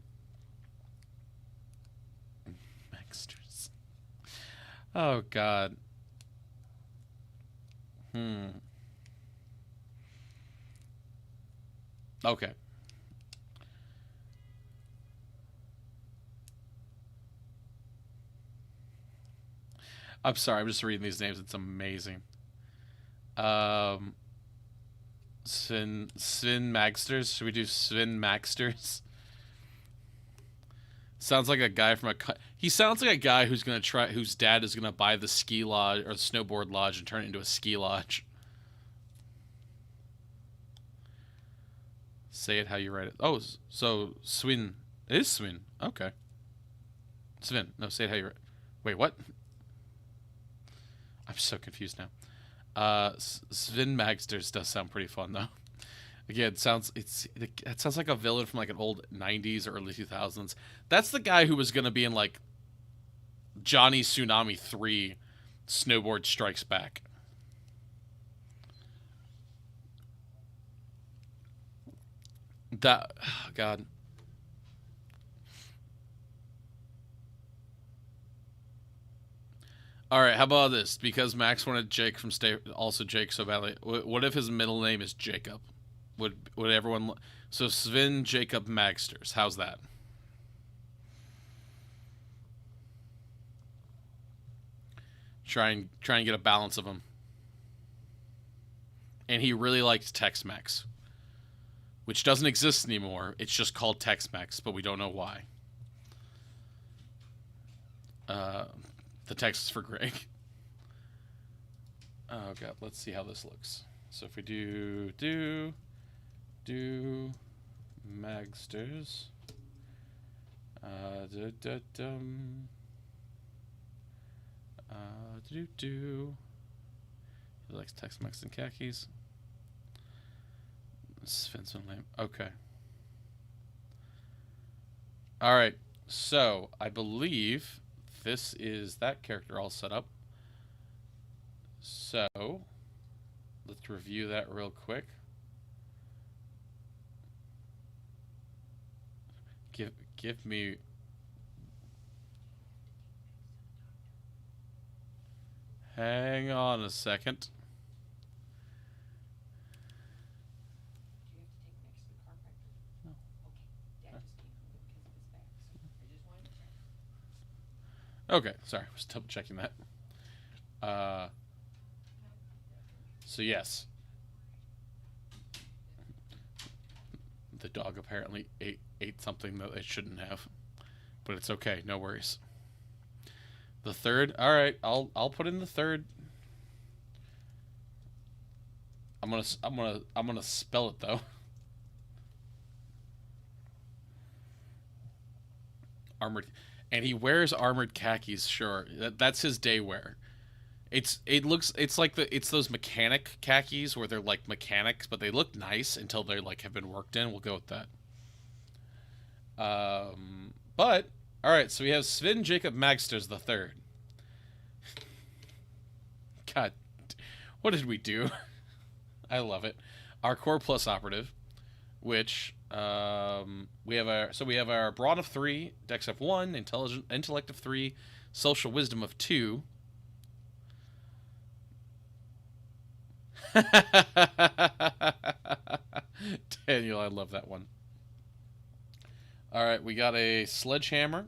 Maxters. Oh God. Okay. I'm sorry, I'm just reading these names. It's amazing. Sven Magsters. Should we do Sven Magsters? Sounds like a guy from he sounds like a guy whose dad is gonna buy the ski lodge or the snowboard lodge and turn it into a ski lodge. Say it how you write it. Oh, so Swin. It is Swin. Okay. Sven. No, say it how you write it. Wait, what? I'm so confused now. Sven Magsters does sound pretty fun though. Again, it sounds like a villain from like an old 90s or early 2000s. That's the guy who was gonna be in like Johnny Tsunami 3 Snowboard Strikes Back. That, oh God. All right, how about this? Because Max wanted Jake from also Jake so badly. What if his middle name is Jacob? Would everyone? So Sven Jacob Magsters. How's that? Try and get a balance of them. And he really likes Tex-Mex, which doesn't exist anymore. It's just called Tex-Mex, but we don't know why. The text is for Greg. Oh God, let's see how this looks. So if we do Magsters, he likes Tex-Mex and khakis. Sven's name. Okay. All right. So I believe this is that character all set up. So let's review that real quick. Give me. Hang on a second. Okay, sorry, I was double checking that. So yes, the dog apparently ate something that it shouldn't have, but it's okay, no worries. The third, all right, I'll put in the third. I'm gonna spell it though. Armored, and he wears armored khakis. Sure, that's his day wear. It's like it's those mechanic khakis where they're like mechanics, but they look nice until they like have been worked in. We'll go with that. But all right, so we have Sven Jacob Magsters the third. God, what did we do? I love it. Our core plus operative, which we have our brawn of 3, dex of 1, intellect of 3, social wisdom of 2. Daniel, I love that one. All right, we got a sledgehammer,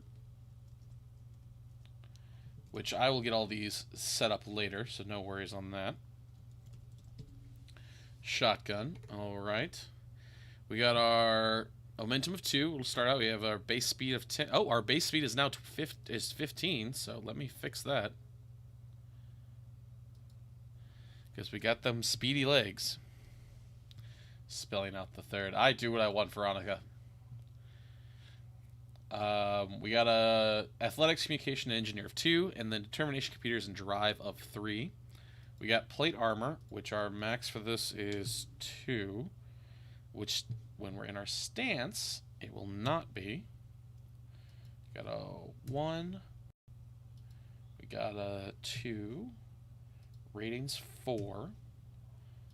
which I will get all these set up later, so no worries on that. Shotgun, all right. We got our momentum of 2. We'll start out. We have our base speed of 10. Oh, our base speed is now 15, so let me fix that. Because we got them speedy legs. Spelling out the third. I do what I want, Veronica. We got a athletics, communication, and engineer of 2, and then determination, computers, and drive of 3. We got plate armor, which our max for this is 2, which when we're in our stance, it will not be. Got a 1. We got a 2. Ratings 4.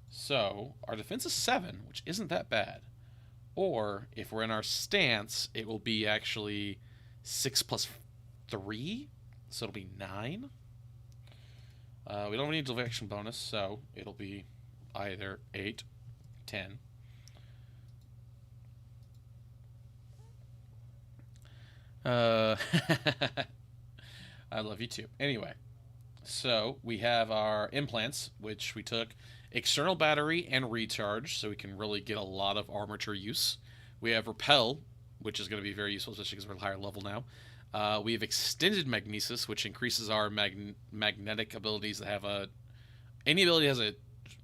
So our defense is 7, which isn't that bad. Or if we're in our stance, it will be actually 6 plus 3, so it'll be 9. We don't need direction bonus, so it'll be either 8, 10. I love you too. Anyway, so we have our implants, which we took external battery and recharge, so we can really get a lot of armature use. We have repel, which is going to be very useful, especially because we're at a higher level now. We have extended magnesis, which increases our magnetic abilities that have any ability has a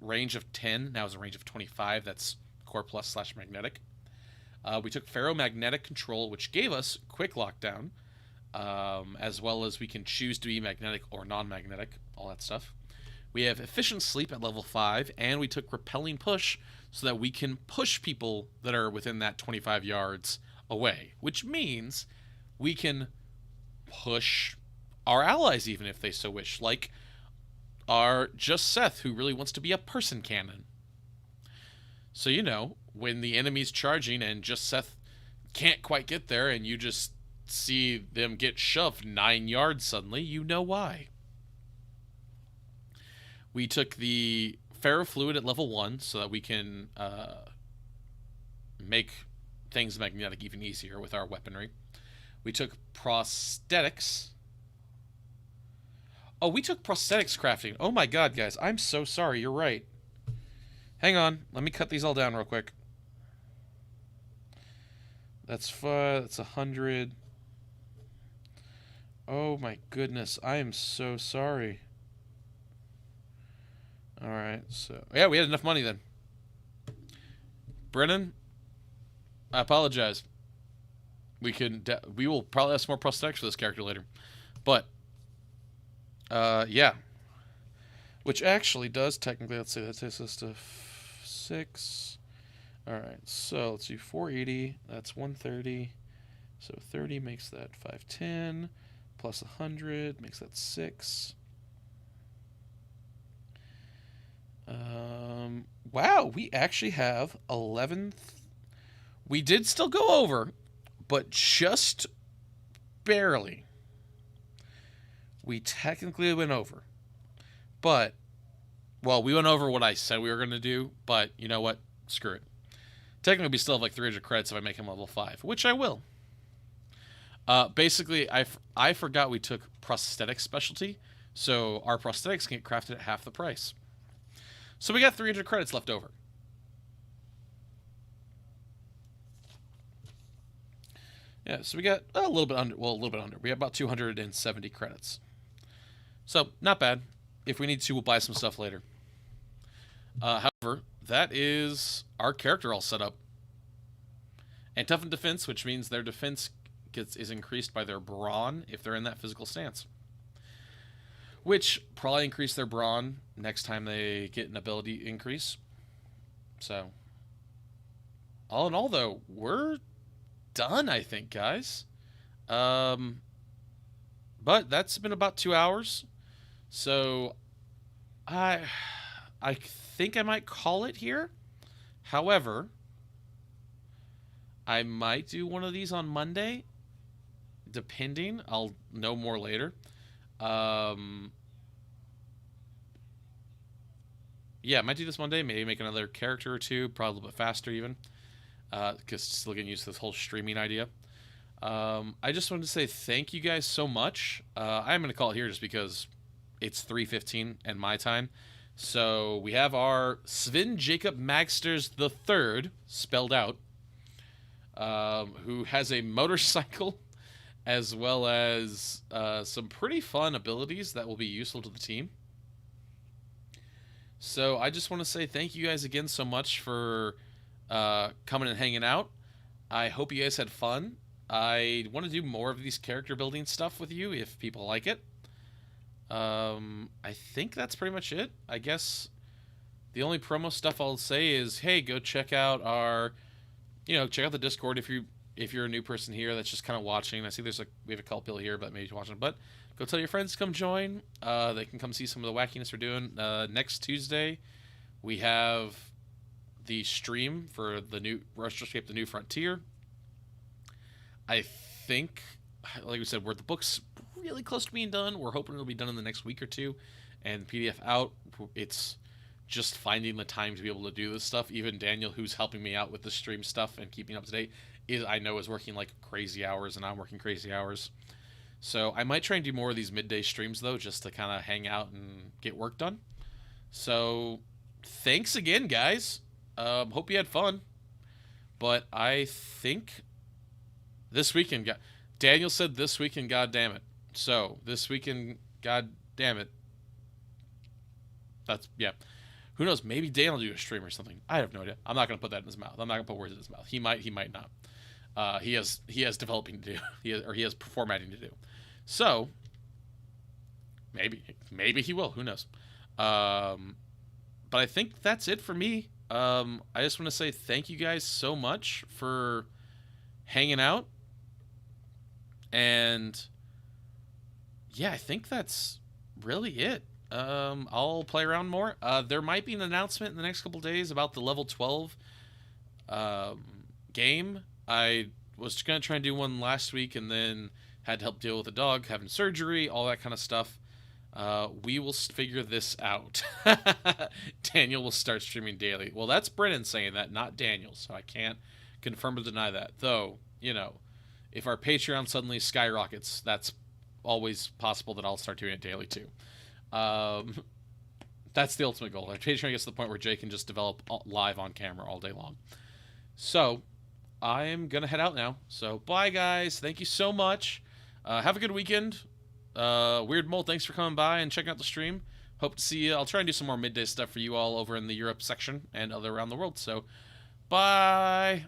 range of 10, now has a range of 25. That's core plus / magnetic. We took ferromagnetic control, which gave us quick lockdown, as well as we can choose to be magnetic or non-magnetic, all that stuff. We have efficient sleep at level 5, and we took repelling push so that we can push people that are within that 25 yards away, which means we can push our allies even if they so wish, like our Just Seth, who really wants to be a person cannon. So, when the enemy's charging and Just Seth can't quite get there and you just see them get shoved 9 yards suddenly, you know why. We took the ferrofluid at level 1 so that we can make things magnetic even easier with our weaponry. We took prosthetics. Oh, we took prosthetics crafting. Oh my god, guys. I'm so sorry. You're right. Hang on. Let me cut these all down real quick. That's 5. That's 100. Oh my goodness. I am so sorry. Alright, so... yeah, we had enough money then. Brennan, I apologize. We will probably have some more prosthetics for this character later. But, yeah. Which actually does technically, let's see, that takes us to 6. Alright, so let's do 480. That's 130. So 30 makes that 510. Plus 100 makes that 6. Wow, we actually have 11th. We did still go over, but just barely. We technically went over. But, well, we went over what I said we were going to do, but you know what? Screw it. Technically, we still have like 300 credits if I make him level 5, which I will. Basically, I forgot we took prosthetic specialty, so our prosthetics can get crafted at half the price. So we got 300 credits left over. Yeah, so we got a little bit under. Well, a little bit under. We have about 270 credits. So, not bad. If we need to, we'll buy some stuff later. However, that is our character all set up. And toughened defense, which means their defense is increased by their brawn if they're in that physical stance. Which probably increase their brawn next time they get an ability increase. So, all in all, though, we're done, I think, guys. But that's been about 2 hours. So, I think I might call it here. However, I might do one of these on Monday, depending. I'll know more later. Yeah, I might do this Monday. Maybe make another character or two, probably a little bit faster even, because still getting used to this whole streaming idea. I just wanted to say thank you guys so much. I'm going to call it here just because it's 3:15 and my time. So we have our Sven Jacob Magsters III spelled out, who has a motorcycle as well as some pretty fun abilities that will be useful to the team. So I just want to say thank you guys again so much for coming and hanging out. I hope you guys had fun. I want to do more of these character building stuff with you if people like it. I think that's pretty much it. I guess the only promo stuff I'll say is, hey, go check out our, check out the Discord if you're a new person here that's just kind of watching. I see we have a couple people here, but maybe watching. But go tell your friends to come join. They can come see some of the wackiness we're doing. Next Tuesday, we have the stream for the new Retroscape, the New Frontier. I think, like we said, the book's really close to being done. We're hoping it'll be done in the next week or two, and PDF out. It's just finding the time to be able to do this stuff. Even Daniel, who's helping me out with the stream stuff and keeping up to date, is working like crazy hours, and I'm working crazy hours. So I might try and do more of these midday streams though, just to kind of hang out and get work done. So thanks again, guys. Hope you had fun. But I think this weekend, Daniel said this weekend, God damn it. So this weekend, God damn it. Yeah. Who knows? Maybe Dan will do a stream or something. I have no idea. I'm not going to put that in his mouth. I'm not going to put words in his mouth. He might not. He has developing to do. He has formatting to do. So maybe he will. Who knows? But I think that's it for me. I just want to say thank you guys so much for hanging out. And yeah, I think that's really it. I'll play around more. There might be an announcement in the next couple days about the level 12 game. I was going to try and do one last week and then had to help deal with a dog having surgery, all that kind of stuff. We will figure this out. Daniel will start streaming daily. Well, that's Brennan saying that, not Daniel, so I can't confirm or deny that. Though, if our Patreon suddenly skyrockets, that's always possible that I'll start doing it daily too. That's the ultimate goal. Our Patreon gets to the point where Jay can just develop live on camera all day long. So I'm going to head out now. So bye, guys. Thank you so much. Have a good weekend. Weird Mole, thanks for coming by and checking out the stream. Hope to see you. I'll try and do some more midday stuff for you all over in the Europe section and other around the world. So bye.